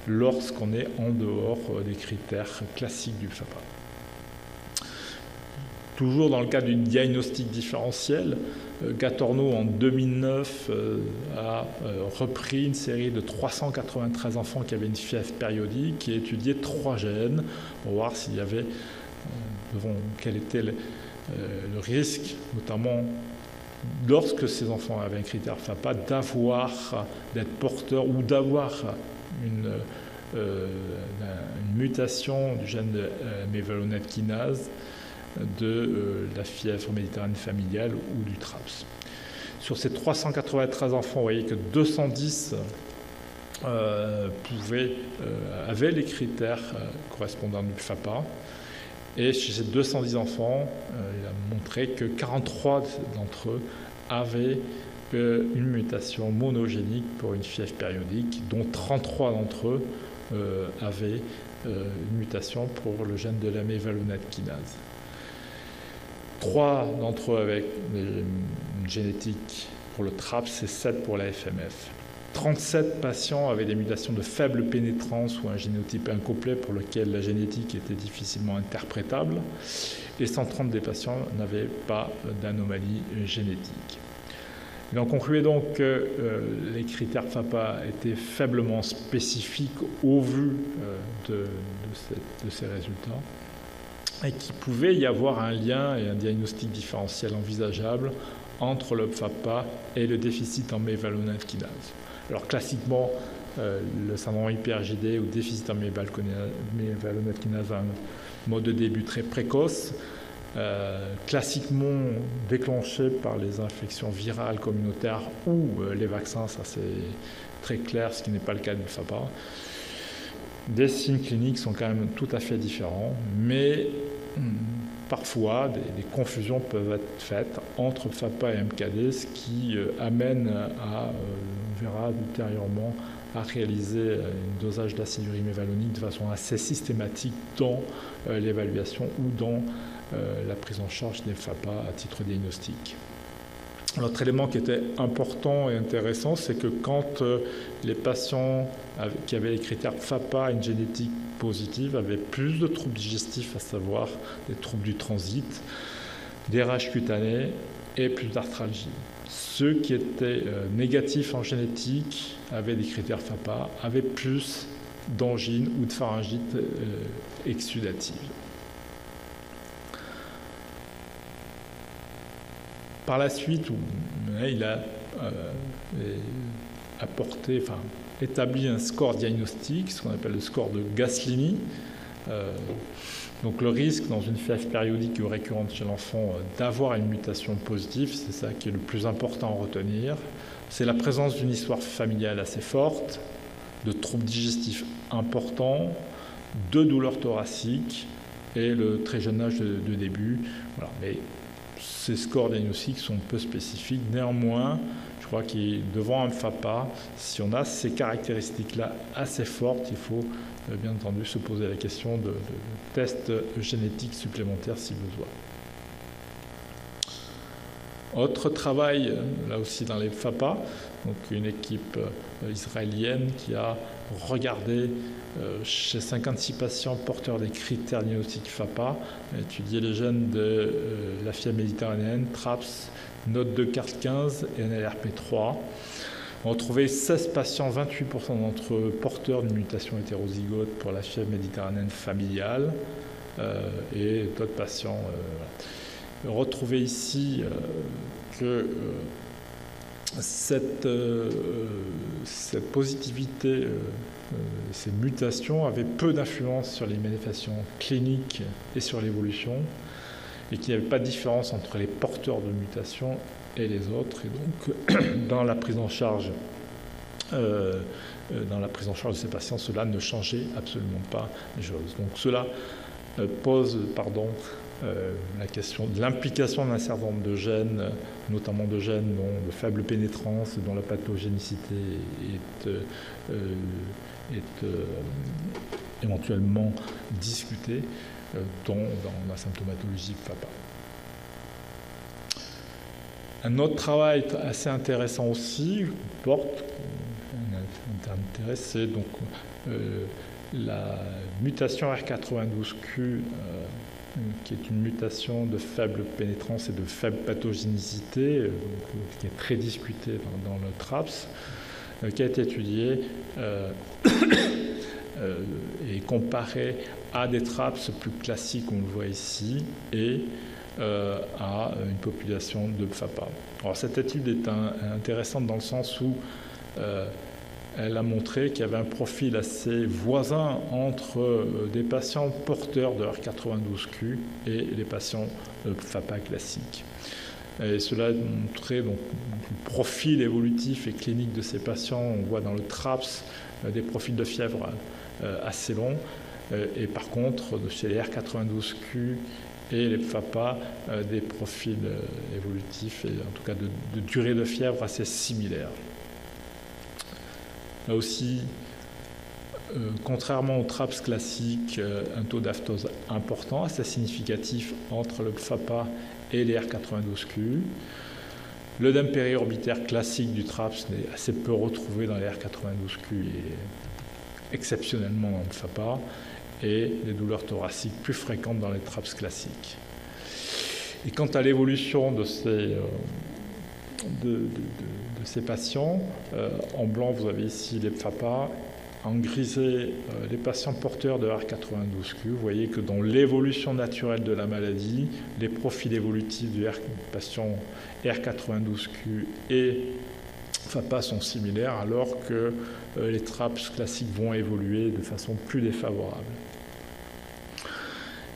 lorsqu'on est en dehors des critères classiques du FAPA. Toujours dans le cadre du diagnostic différentiel, Gatorno en 2009 a repris une série de 393 enfants qui avaient une fièvre périodique et étudié 3 gènes pour voir s'il y avait quel était le risque, notamment lorsque ces enfants avaient un critère FAPA, d'être porteurs ou d'avoir une mutation du gène de mévalonate kinase de la fièvre méditerranéenne familiale ou du TRAPS. Sur ces 393 enfants, vous voyez que 210 avaient les critères correspondants du FAPA. Et chez ces 210 enfants, il a montré que 43 d'entre eux avaient une mutation monogénique pour une fièvre périodique, dont 33 d'entre eux avaient une mutation pour le gène de la mévalonate kinase. 3 d'entre eux avec une génétique pour le TRAPS et 7 pour la FMF. 37 patients avaient des mutations de faible pénétrance ou un génotype incomplet pour lequel la génétique était difficilement interprétable, et 130 des patients n'avaient pas d'anomalie génétique. Il en concluait donc que les critères FAPA étaient faiblement spécifiques au vu de ces résultats, et qu'il pouvait y avoir un lien et un diagnostic différentiel envisageable entre le FAPA et le déficit en mévalonate kinase. Alors classiquement, le syndrome hyper-IgD ou déficit en mévalonate kinase a un mode de début très précoce, classiquement déclenché par les infections virales communautaires ou les vaccins, ça c'est très clair, ce qui n'est pas le cas du FAPA. Des signes cliniques sont quand même tout à fait différents, mais parfois des confusions peuvent être faites entre FAPA et MKD, ce qui amène à, on verra ultérieurement, à réaliser un dosage d'acidurie mévalonique de façon assez systématique dans l'évaluation ou dans la prise en charge des FAPA à titre diagnostique. L'autre élément qui était important et intéressant, c'est que quand les patients qui avaient les critères FAPA, une génétique positive, avaient plus de troubles digestifs, à savoir des troubles du transit, des rages cutanées et plus d'arthralgie. Ceux qui étaient négatifs en génétique avaient des critères FAPA, avaient plus d'angine ou de pharyngite exsudative. Par la suite, il a établi un score diagnostique, ce qu'on appelle le score de Gaslini. Donc le risque dans une fièvre périodique ou récurrente chez l'enfant d'avoir une mutation positive, c'est ça qui est le plus important à retenir. C'est la présence d'une histoire familiale assez forte, de troubles digestifs importants, de douleurs thoraciques et le très jeune âge de début. Voilà. Mais ces scores diagnostiques sont peu spécifiques. Néanmoins, je crois que devant un FAPA, si on a ces caractéristiques-là assez fortes, il faut bien entendu se poser la question de tests génétiques supplémentaires si besoin. Autre travail, là aussi dans les FAPA, donc une équipe israélienne qui a regardé chez 56 patients porteurs des critères diagnostiques FAPA, étudié les gènes de la fièvre méditerranéenne, TRAPS, NOD2 CART15 et NLRP3. On a trouvé 16 patients, 28% d'entre eux porteurs d'une mutation hétérozygote pour la fièvre méditerranéenne familiale et d'autres patients. Retrouver ici que cette positivité, ces mutations avaient peu d'influence sur les manifestations cliniques et sur l'évolution, et qu'il n'y avait pas de différence entre les porteurs de mutations et les autres. Et donc, dans la prise en charge de ces patients, cela ne changeait absolument pas les choses. Donc cela pose la question de l'implication d'un certain nombre de gènes, notamment de gènes de faible pénétrance, dont la pathogénicité est éventuellement discutée, dans la symptomatologie FAPA. Un autre travail assez intéressant aussi, c'est donc la mutation R92Q, qui est une mutation de faible pénétrance et de faible pathogénicité, qui est très discutée dans le TRAPS, qui a été étudiée et comparée à des TRAPS plus classiques, on le voit ici, et à une population de FAPA. Alors cette étude est intéressante dans le sens où elle a montré qu'il y avait un profil assez voisin entre des patients porteurs de R92Q et les patients FAPA classiques. Et cela a montré donc, le profil évolutif et clinique de ces patients. On voit dans le TRAPS des profils de fièvre assez longs. Et par contre, chez les R92Q et les FAPA, des profils évolutifs et en tout cas de durée de fièvre assez similaires. Là aussi, contrairement au TRAPS classique, un taux d'aphtose important, assez significatif entre le FAPA et les R92Q. L'œdème périorbitaire classique du TRAPS est assez peu retrouvé dans les R92Q et exceptionnellement dans le FAPA, et les douleurs thoraciques plus fréquentes dans les TRAPS classiques. Et quant à l'évolution de ces patients, en blanc vous avez ici les FAPA, en grisé les patients porteurs de R92Q. Vous voyez que dans l'évolution naturelle de la maladie, les profils évolutifs du patient R92Q et FAPA sont similaires, alors que les TRAPS classiques vont évoluer de façon plus défavorable.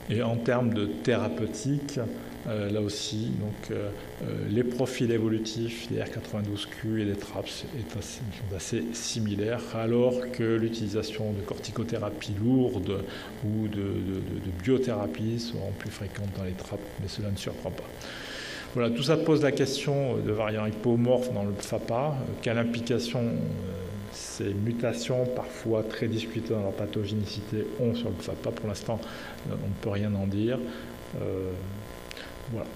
Et en termes de thérapeutique, là aussi, donc, les profils évolutifs des R92Q et des TRAPS sont assez similaires, alors que l'utilisation de corticothérapie lourde ou de biothérapie seront plus fréquentes dans les TRAPS, mais cela ne surprend pas. Voilà, tout ça pose la question de variants hypomorphes dans le FAPA. Quelle implication ces mutations, parfois très discutées dans leur pathogénicité, ont sur le FAPA? Pour l'instant, on ne peut rien en dire. Voilà.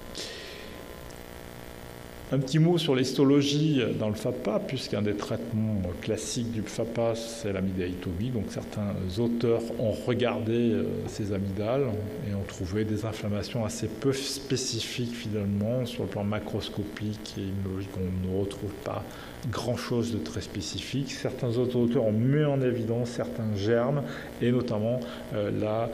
Un petit mot sur l'histologie dans le FAPA, puisqu'un des traitements classiques du FAPA, c'est l'amygdaloïtomie. Donc certains auteurs ont regardé ces amygdales et ont trouvé des inflammations assez peu spécifiques finalement. Sur le plan macroscopique et immunologique, on ne retrouve pas grand-chose de très spécifique. Certains autres auteurs ont mis en évidence certains germes et notamment la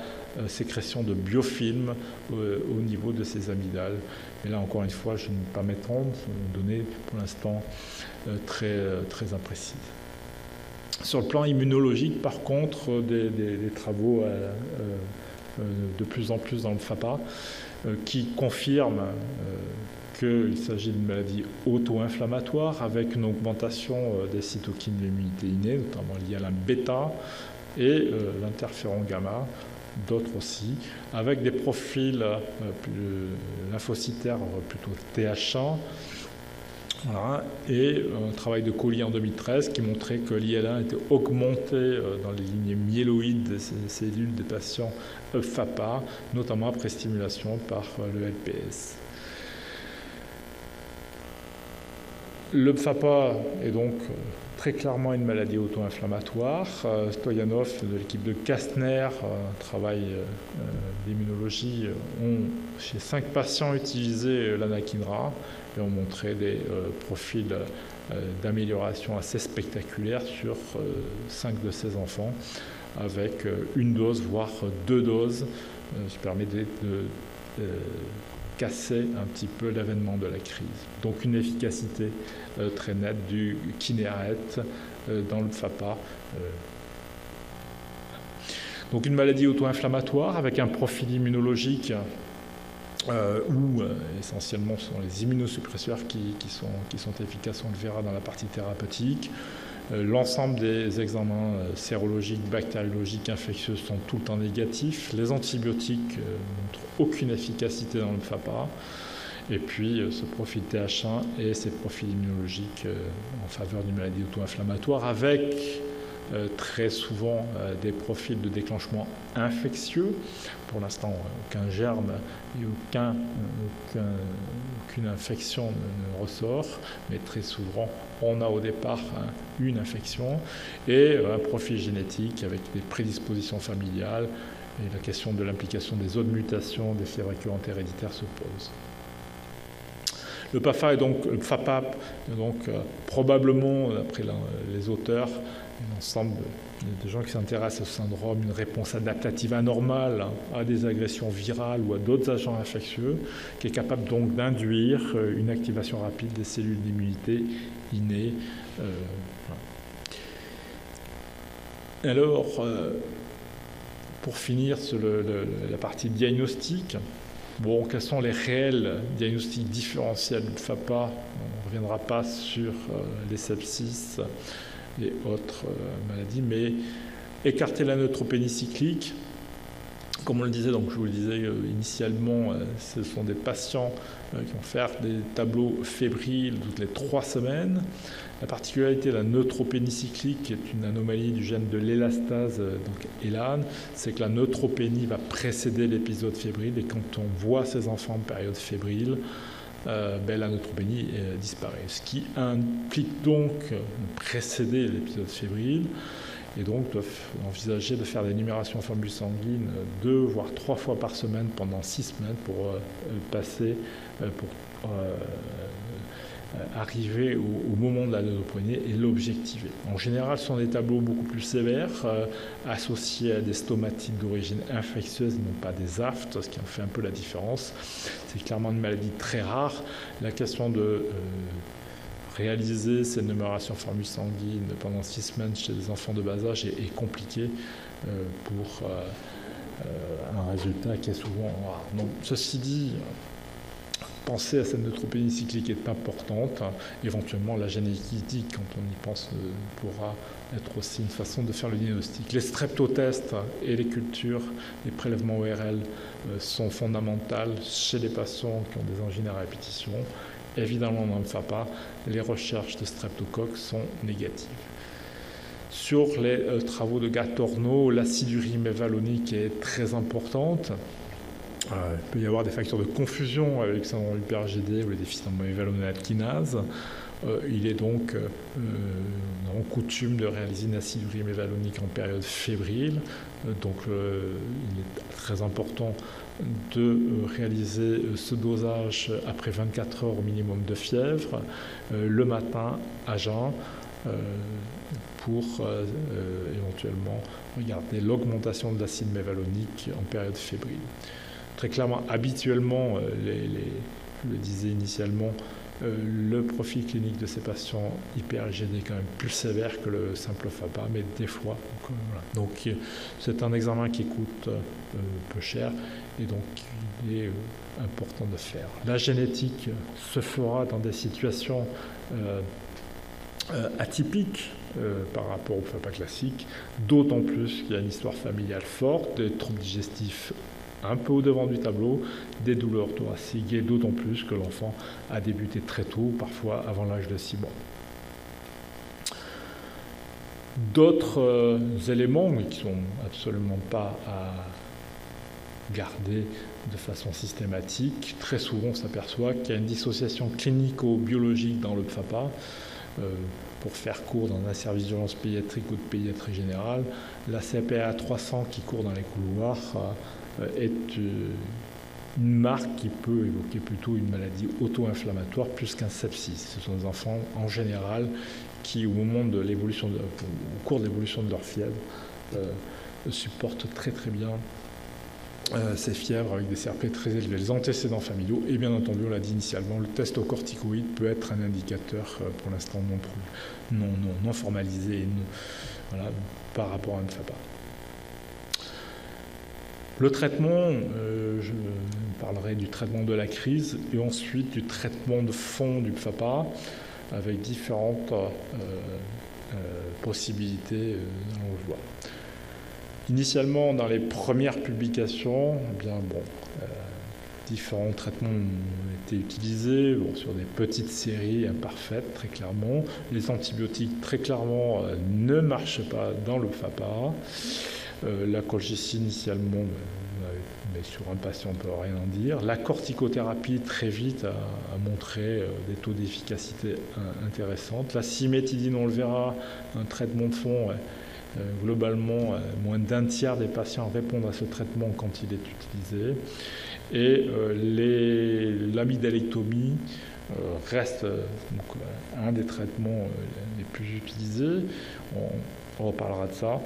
sécrétion de biofilms au niveau de ces amygdales. Et là, encore une fois, je ne vais pas m'étendre, ce sont des données pour l'instant très imprécises. Sur le plan immunologique, par contre, des travaux de plus en plus dans le FAPA qui confirment qu'il s'agit d'une maladie auto-inflammatoire avec une augmentation des cytokines de l'immunité innée, notamment liée à la bêta et l'interféron gamma, d'autres aussi, avec des profils lymphocytaires plutôt TH1, voilà, et un travail de Colli en 2013 qui montrait que l'IL1 était augmenté dans les lignées myéloïdes des cellules des patients FAPA, notamment après stimulation par le LPS. Le FAPA est donc très clairement une maladie auto-inflammatoire. Stoyanov de l'équipe de Kastner, travail d'immunologie, ont chez 5 patients utilisé l'anakinra et ont montré des profils d'amélioration assez spectaculaires sur 5 de ces enfants, avec une dose, voire 2 doses, qui permet de casser un petit peu l'avènement de la crise. Donc une efficacité très nette du Kineret dans le FAPA. Donc une maladie auto-inflammatoire avec un profil immunologique où essentiellement ce sont les immunosuppresseurs qui sont efficaces, on le verra dans la partie thérapeutique. L'ensemble des examens sérologiques, bactériologiques, infectieux sont tout le temps négatifs. Les antibiotiques montrent aucune efficacité dans le FAPA. Et puis ce profil TH1 et ces profils immunologiques en faveur d'une maladie auto-inflammatoire avec très souvent des profils de déclenchement infectieux. Pour l'instant, aucun germe et aucune infection ne ressort, mais très souvent, on a au départ une infection et un profil génétique avec des prédispositions familiales. Et la question de l'implication des autres mutations, des fièvres récurrentes héréditaires se pose. Le FAPA est donc, probablement, d'après les auteurs, l'ensemble des gens qui s'intéressent au syndrome, une réponse adaptative anormale à des agressions virales ou à d'autres agents infectieux, qui est capable donc d'induire une activation rapide des cellules d'immunité innées. Alors, pour finir sur la partie diagnostique, Bon, quels sont les réels diagnostics différentiels du FAPA? On ne reviendra pas sur les sepsis et autres maladies, mais écarter la neutropénie cyclique, comme on le disait, donc je vous le disais initialement, ce sont des patients qui vont faire des tableaux fébriles toutes les 3 semaines. La particularité de la neutropénie cyclique, qui est une anomalie du gène de l'élastase, donc ELAN, c'est que la neutropénie va précéder l'épisode fébrile, et quand on voit ces enfants en période fébrile, la neutropénie disparaît. Ce qui implique donc précéder l'épisode fébrile, et donc doivent envisager de faire des numérations en formule sanguine 2 voire 3 fois par semaine pendant 6 semaines pour arriver au moment de la neutropénie et l'objectiver. En général, ce sont des tableaux beaucoup plus sévères, associés à des stomatites d'origine infectieuse, non pas des aftes, ce qui en fait un peu la différence. C'est clairement une maladie très rare. La question de réaliser ces numérations en formule sanguine pendant 6 semaines chez des enfants de bas âge est compliqué pour un résultat qui est souvent rare. Donc, ceci dit, penser à cette neutropénie cyclique est importante. Éventuellement, la génétique, quand on y pense, pourra être aussi une façon de faire le diagnostic. Les streptotests et les cultures, les prélèvements ORL sont fondamentales chez les patients qui ont des angines à répétition. Évidemment, dans le FAPA, les recherches de streptocoques sont négatives. Sur les travaux de Gatorno, l'acidurie mévalonique est très importante. Il peut y avoir des facteurs de confusion avec le syndrome hyper-IgD ou les déficits en mévalonate kinase. Il est donc en coutume de réaliser une acidurie mévalonique en période fébrile. Donc il est très important de réaliser ce dosage après 24 heures au minimum de fièvre, le matin à jeun, pour éventuellement regarder l'augmentation de l'acide mévalonique en période fébrile. Très clairement, habituellement, je le disais initialement, le profil clinique de ces patients hyper-IgD est quand même plus sévère que le simple FAPA, mais des fois. Donc c'est un examen qui coûte peu cher et donc il est important de faire. La génétique se fera dans des situations atypiques par rapport au FAPA classique, d'autant plus qu'il y a une histoire familiale forte, des troubles digestifs un peu au-devant du tableau, des douleurs thoraciques, et d'autant plus que l'enfant a débuté très tôt, parfois avant l'âge de 6 mois. D'autres éléments, mais qui ne sont absolument pas à garder de façon systématique, très souvent on s'aperçoit qu'il y a une dissociation clinico-biologique dans le FAPA. Pour faire court dans un service d'urgence pédiatrique ou de pédiatrie générale, la CPA 300 qui court dans les couloirs est une marque qui peut évoquer plutôt une maladie auto-inflammatoire plus qu'un sepsis. Ce sont des enfants en général qui, au cours de l'évolution de leur fièvre, supportent très très bien ces fièvres avec des CRP très élevés. Les antécédents familiaux, et bien entendu, on l'a dit initialement, le test au corticoïde peut être un indicateur pour l'instant non formalisé et par rapport à un FAPA. Le traitement, je parlerai du traitement de la crise et ensuite du traitement de fond du FAPA avec différentes possibilités, on le voit. Initialement, dans les premières publications, différents traitements ont été utilisés sur des petites séries imparfaites, très clairement. Les antibiotiques, très clairement, ne marchent pas dans le FAPA. La colchicine, initialement, mais sur un patient, on ne peut rien en dire. La corticothérapie, très vite, a montré des taux d'efficacité intéressants. La cimétidine, on le verra, un traitement de fond. Globalement, moins d'un tiers des patients répondent à ce traitement quand il est utilisé. Et l'amygdalectomie reste un des traitements les plus utilisés. On reparlera de ça.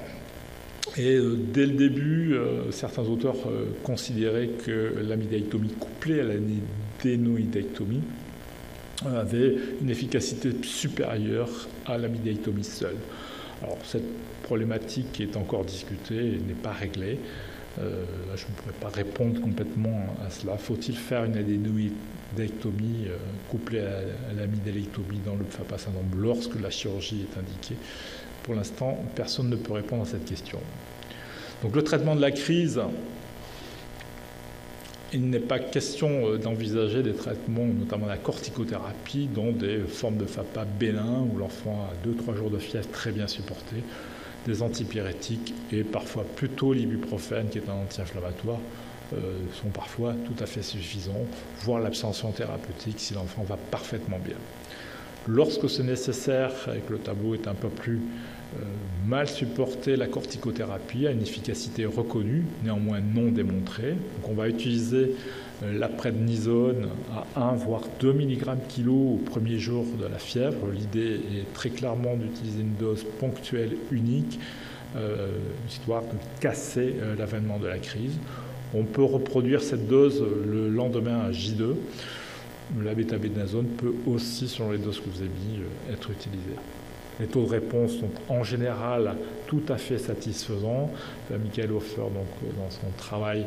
Et dès le début, certains auteurs considéraient que l'amygdalectomie couplée à l'adénoïdectomie avait une efficacité supérieure à l'amygdalectomie seule. Alors cette problématique est encore discutée et n'est pas réglée. Là, je ne pourrais pas répondre complètement à cela. Faut-il faire une adénoïdectomie couplée à l'amygdalectomie dans le FAPA syndrome lorsque la chirurgie est indiquée? Pour l'instant, personne ne peut répondre à cette question. Donc le traitement de la crise, il n'est pas question d'envisager des traitements, notamment la corticothérapie, dans des formes de FAPA bénin où l'enfant a 2-3 jours de fièvre très bien supporté, des antipyrétiques et parfois plutôt l'ibuprofène qui est un anti-inflammatoire sont parfois tout à fait suffisants, voire l'abstention thérapeutique si l'enfant va parfaitement bien. Lorsque c'est nécessaire et que le tableau est un peu plus mal supporté, la corticothérapie a une efficacité reconnue, néanmoins non démontrée. Donc on va utiliser la prednisone à 1 voire 2 mg kg au premier jour de la fièvre. L'idée est très clairement d'utiliser une dose ponctuelle unique, histoire de casser l'avènement de la crise. On peut reproduire cette dose le lendemain à J2. La bêta-bétazone peut aussi, selon les doses que vous avez mis, être utilisée. Les taux de réponse sont en général tout à fait satisfaisants. Michael Hofer, donc, dans son travail,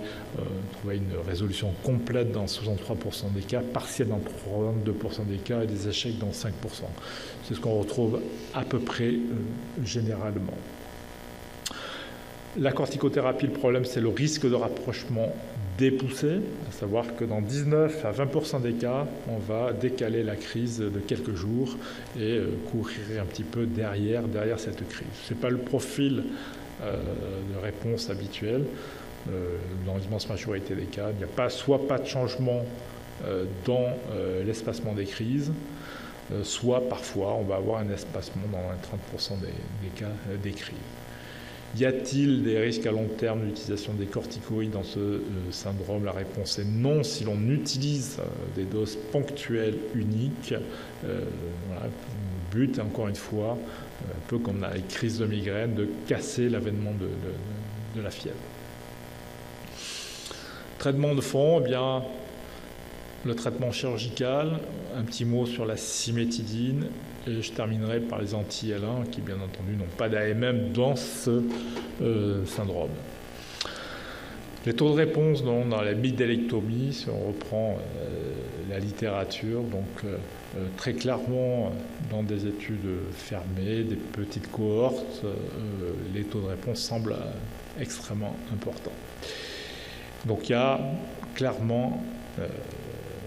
trouvait une résolution complète dans 63% des cas, partielle dans 32% des cas et des échecs dans 5%. C'est ce qu'on retrouve à peu près généralement. La corticothérapie, le problème, c'est le risque de rapprochement dépoussé, à savoir que dans 19 à 20% des cas, on va décaler la crise de quelques jours et courir un petit peu derrière cette crise. Ce n'est pas le profil de réponse habituel. Dans l'immense majorité des cas, il n'y a pas de changement dans l'espacement des crises, soit parfois on va avoir un espacement dans 30% des cas des crises. Y a-t-il des risques à long terme d'utilisation des corticoïdes dans ce syndrome? La réponse est non si l'on utilise des doses ponctuelles uniques. Voilà, le but, encore une fois, un peu comme dans les crises de migraine, de casser l'avènement de la fièvre. Traitement de fond, eh bien, le traitement chirurgical, un petit mot sur la cimétidine, et je terminerai par les anti-L1 qui, bien entendu, n'ont pas d'AMM dans ce syndrome. Les taux de réponse dans la mygdalectomie, si on reprend la littérature, donc très clairement dans des études fermées, des petites cohortes, les taux de réponse semblent extrêmement importants. Donc il y a clairement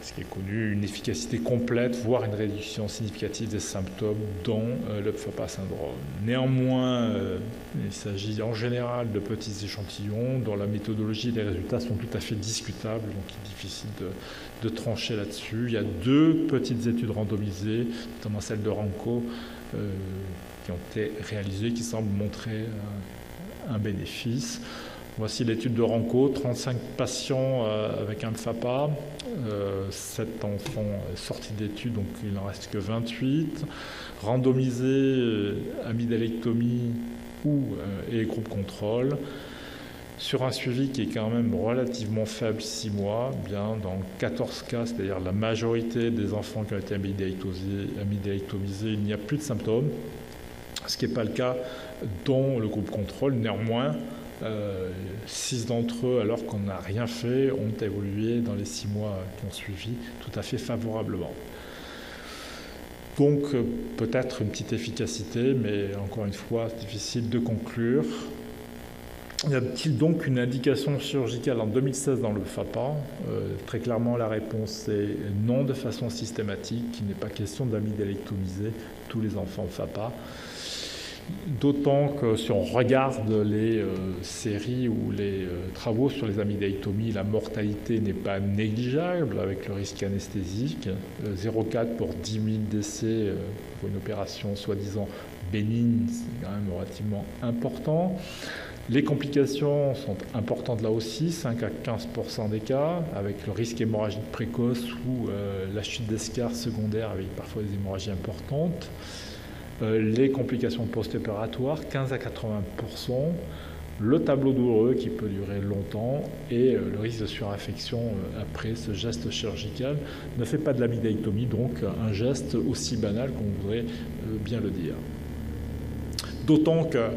ce qui est connu, une efficacité complète, voire une réduction significative des symptômes dans le FAPA syndrome. Néanmoins, il s'agit en général de petits échantillons dont la méthodologie et les résultats sont tout à fait discutables, donc il est difficile de trancher là-dessus. Il y a 2 petites études randomisées, notamment celle de Ranco, qui ont été réalisées, qui semblent montrer un bénéfice. Voici l'étude de Ranco, 35 patients avec un FAPA, 7 enfants sortis d'études, donc il n'en reste que 28, randomisés amygdalectomie et groupe contrôle, sur un suivi qui est quand même relativement faible, 6 mois, bien dans 14 cas, c'est-à-dire la majorité des enfants qui ont été amygdalectomisés, il n'y a plus de symptômes, ce qui n'est pas le cas dans le groupe contrôle. Néanmoins, 6 d'entre eux, alors qu'on n'a rien fait, ont évolué dans les 6 mois qui ont suivi tout à fait favorablement. Donc peut-être une petite efficacité, mais encore une fois, c'est difficile de conclure. Y a-t-il donc une indication chirurgicale en 2016 dans le FAPA? Très clairement, la réponse est non de façon systématique. Il n'est pas question d'amygdalectomiser tous les enfants FAPA. D'autant que si on regarde les séries ou les travaux sur les amygdalectomies, la mortalité n'est pas négligeable avec le risque anesthésique. 0,4 pour 10 000 décès pour une opération soi-disant bénigne, c'est quand même relativement important. Les complications sont importantes là aussi, 5 à 15% des cas, avec le risque hémorragique précoce ou la chute d'escarre secondaire avec parfois des hémorragies importantes. Les complications post-opératoires, 15 à 80%, le tableau douloureux qui peut durer longtemps et le risque de surinfection après ce geste chirurgical ne fait pas de l'amygdalectomie, donc un geste aussi banal qu'on voudrait bien le dire. D'autant que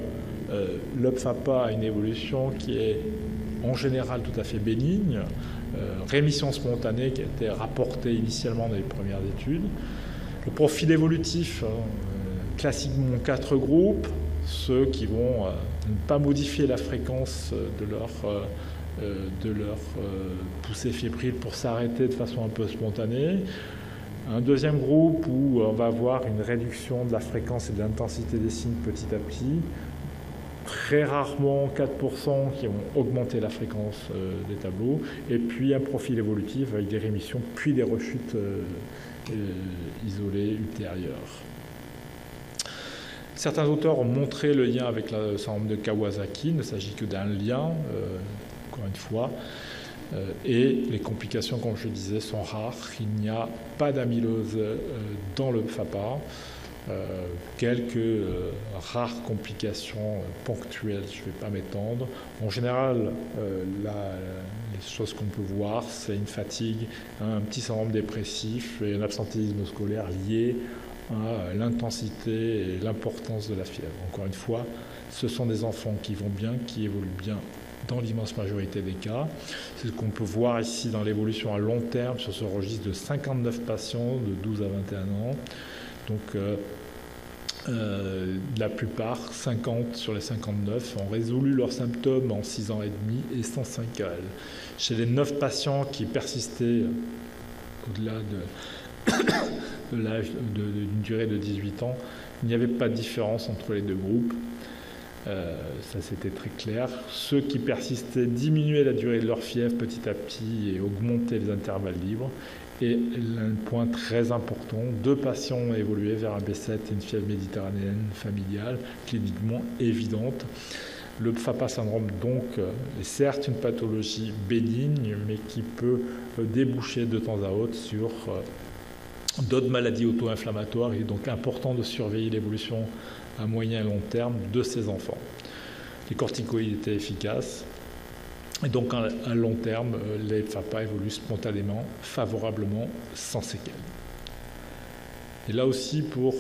le FAPA a une évolution qui est en général tout à fait bénigne, rémission spontanée qui a été rapportée initialement dans les premières études. Le profil évolutif, classiquement 4 groupes, ceux qui vont ne pas modifier la fréquence de leur poussée fébrile pour s'arrêter de façon un peu spontanée. Un deuxième groupe où on va avoir une réduction de la fréquence et de l'intensité des signes petit à petit. Très rarement 4% qui vont augmenter la fréquence des tableaux. Et puis un profil évolutif avec des rémissions puis des rechutes isolées ultérieures. Certains auteurs ont montré le lien avec le syndrome de Kawasaki. Il ne s'agit que d'un lien, encore une fois. Et les complications, comme je le disais, sont rares. Il n'y a pas d'amylose dans le FAPA. Quelques rares complications ponctuelles, je ne vais pas m'étendre. En général, les choses qu'on peut voir, c'est une fatigue, un petit syndrome dépressif et un absentéisme scolaire lié à l'intensité et l'importance de la fièvre. Encore une fois, ce sont des enfants qui vont bien, qui évoluent bien dans l'immense majorité des cas. C'est ce qu'on peut voir ici dans l'évolution à long terme sur ce registre de 59 patients de 12 à 21 ans. Donc la plupart, 50 sur les 59, ont résolu leurs symptômes en 6 ans et demi et 105 AL. Chez les 9 patients qui persistaient au-delà de l'âge d'une durée de 18 ans, il n'y avait pas de différence entre les deux groupes. Ça c'était très clair. Ceux qui persistaient diminuaient la durée de leur fièvre petit à petit et augmentaient les intervalles libres. Et un point très important, 2 patients ont évolué vers un B7 et une fièvre méditerranéenne familiale, cliniquement évidente. Le FAPA syndrome, donc, est certes une pathologie bénigne, mais qui peut déboucher de temps à autre sur d'autres maladies auto-inflammatoires. Il est donc important de surveiller l'évolution à moyen et long terme de ces enfants. Les corticoïdes étaient efficaces. Et donc, à long terme, les FAPA évoluent spontanément, favorablement, sans séquelles. Et là aussi, pour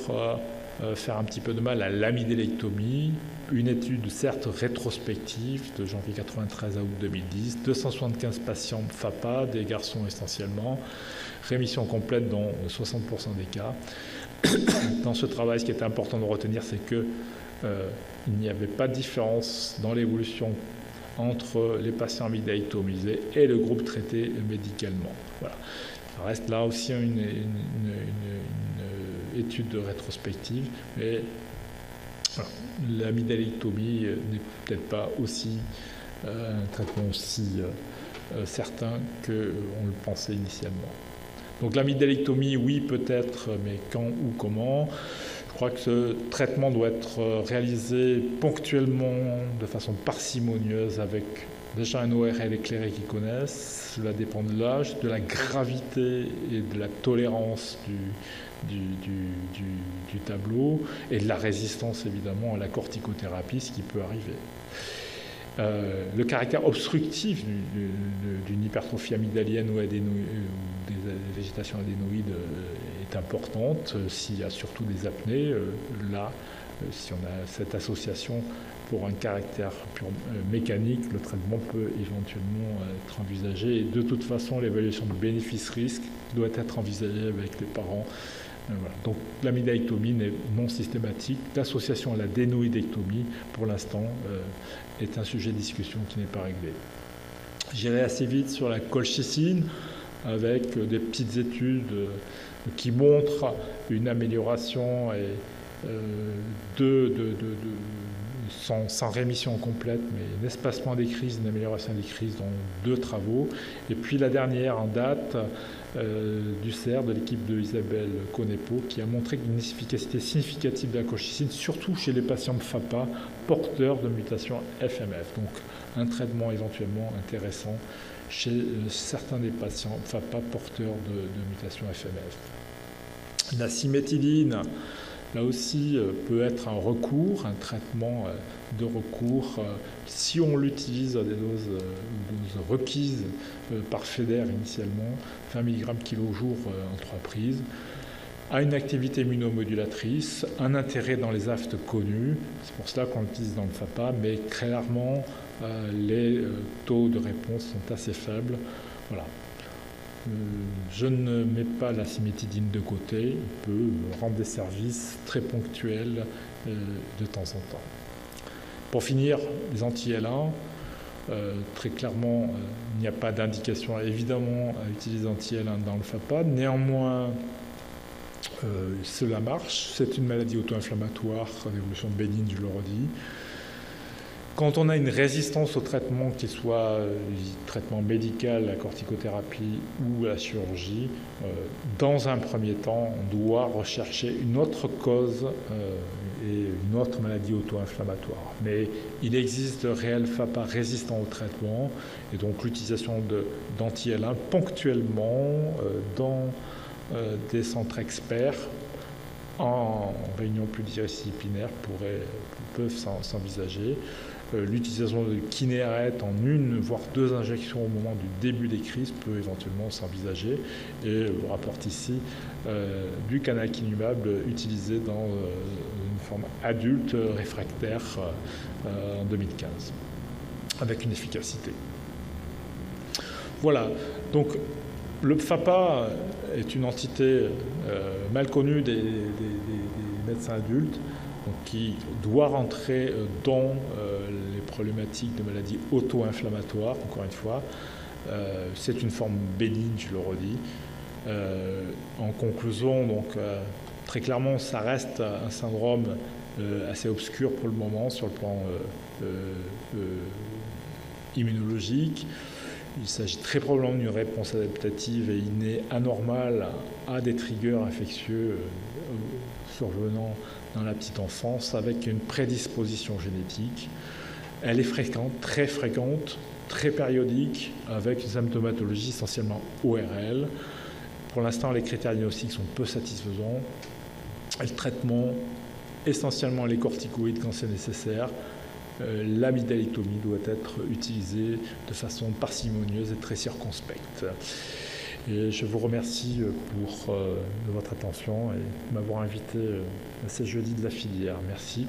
faire un petit peu de mal à l'amygdalectomie, une étude certes rétrospective de janvier 93 à août 2010, 275 patients FAPA, des garçons essentiellement, rémission complète dans 60% des cas. Dans ce travail, ce qui est important de retenir, c'est qu'il n'y avait pas de différence dans l'évolution entre les patients amygdalectomisés et le groupe traité médicalement. Voilà. Ça reste là aussi une étude rétrospective, mais voilà. L'amygdalectomie n'est peut-être pas aussi un traitement aussi certain qu'on le pensait initialement. Donc l'amygdalectomie, oui, peut-être, mais quand ou comment? Je crois que ce traitement doit être réalisé ponctuellement, de façon parcimonieuse, avec déjà un ORL éclairé qu'ils connaissent. Cela dépend de l'âge, de la gravité et de la tolérance du tableau et de la résistance évidemment à la corticothérapie, ce qui peut arriver. Le caractère obstructif d'une hypertrophie amygdalienne ou des végétations adénoïdes est importante. S'il y a surtout des apnées, là, si on a cette association pour un caractère mécanique, le traitement peut éventuellement être envisagé. Et de toute façon, l'évaluation de bénéfice-risque doit être envisagée avec les parents. Voilà. Donc l'amygdalectomie n'est non systématique. L'association à la dénoïdectomie, pour l'instant, est un sujet de discussion qui n'est pas réglé. J'irai assez vite sur la colchicine, avec des petites études qui montrent une amélioration sans rémission complète, mais un espacement des crises, une amélioration des crises dans 2 travaux. Et puis la dernière en date du CERF, de l'équipe de Isabelle Conepo, qui a montré une efficacité significative de la colchicine, surtout chez les patients FAPA porteurs de mutation FMF. Donc un traitement éventuellement intéressant chez certains des patients FAPA porteurs de mutation FMF. La cimétidine, là aussi, peut être un recours, un traitement de recours, si on l'utilise à des doses requises par FEDER initialement, 20 mg kg jour en 3 prises. a une activité immunomodulatrice, un intérêt dans les aftes connus, c'est pour cela qu'on l'utilise dans le FAPA, mais clairement les taux de réponse sont assez faibles. Voilà. Je ne mets pas la cimétidine de côté, il peut rendre des services très ponctuels de temps en temps. Pour finir, les anti-L1, très clairement, il n'y a pas d'indication évidemment à utiliser anti-L1 dans le FAPA, néanmoins, cela marche, c'est une maladie auto-inflammatoire d'évolution bénigne, je le redis. Quand on a une résistance au traitement, qu'il soit traitement médical, la corticothérapie ou la chirurgie, dans un premier temps, on doit rechercher une autre cause et une autre maladie auto-inflammatoire. Mais il existe de réels FAPA résistants au traitement et donc l'utilisation d'anti-L1 ponctuellement dans des centres experts en réunion pluridisciplinaire peuvent s'envisager. L'utilisation de Kineret en une voire deux injections au moment du début des crises peut éventuellement s'envisager. Et je vous rapporte ici du canakinumab utilisé dans une forme adulte réfractaire en 2015 avec une efficacité. Voilà, donc le FAPA est une entité mal connue des médecins adultes, donc qui doit rentrer dans les problématiques de maladies auto-inflammatoires, encore une fois. C'est une forme bénigne, je le redis. En conclusion, donc, très clairement, ça reste un syndrome assez obscur pour le moment sur le plan immunologique. Il s'agit très probablement d'une réponse adaptative et innée anormale à des triggers infectieux survenant dans la petite enfance avec une prédisposition génétique. Elle est fréquente, très périodique, avec une symptomatologie essentiellement ORL. Pour l'instant, les critères diagnostiques sont peu satisfaisants. Le traitement, essentiellement les corticoïdes quand c'est nécessaire. L'amygdalectomie doit être utilisée de façon parcimonieuse et très circonspecte. Et je vous remercie de votre attention et de m'avoir invité à ces jeudis de la filière. Merci.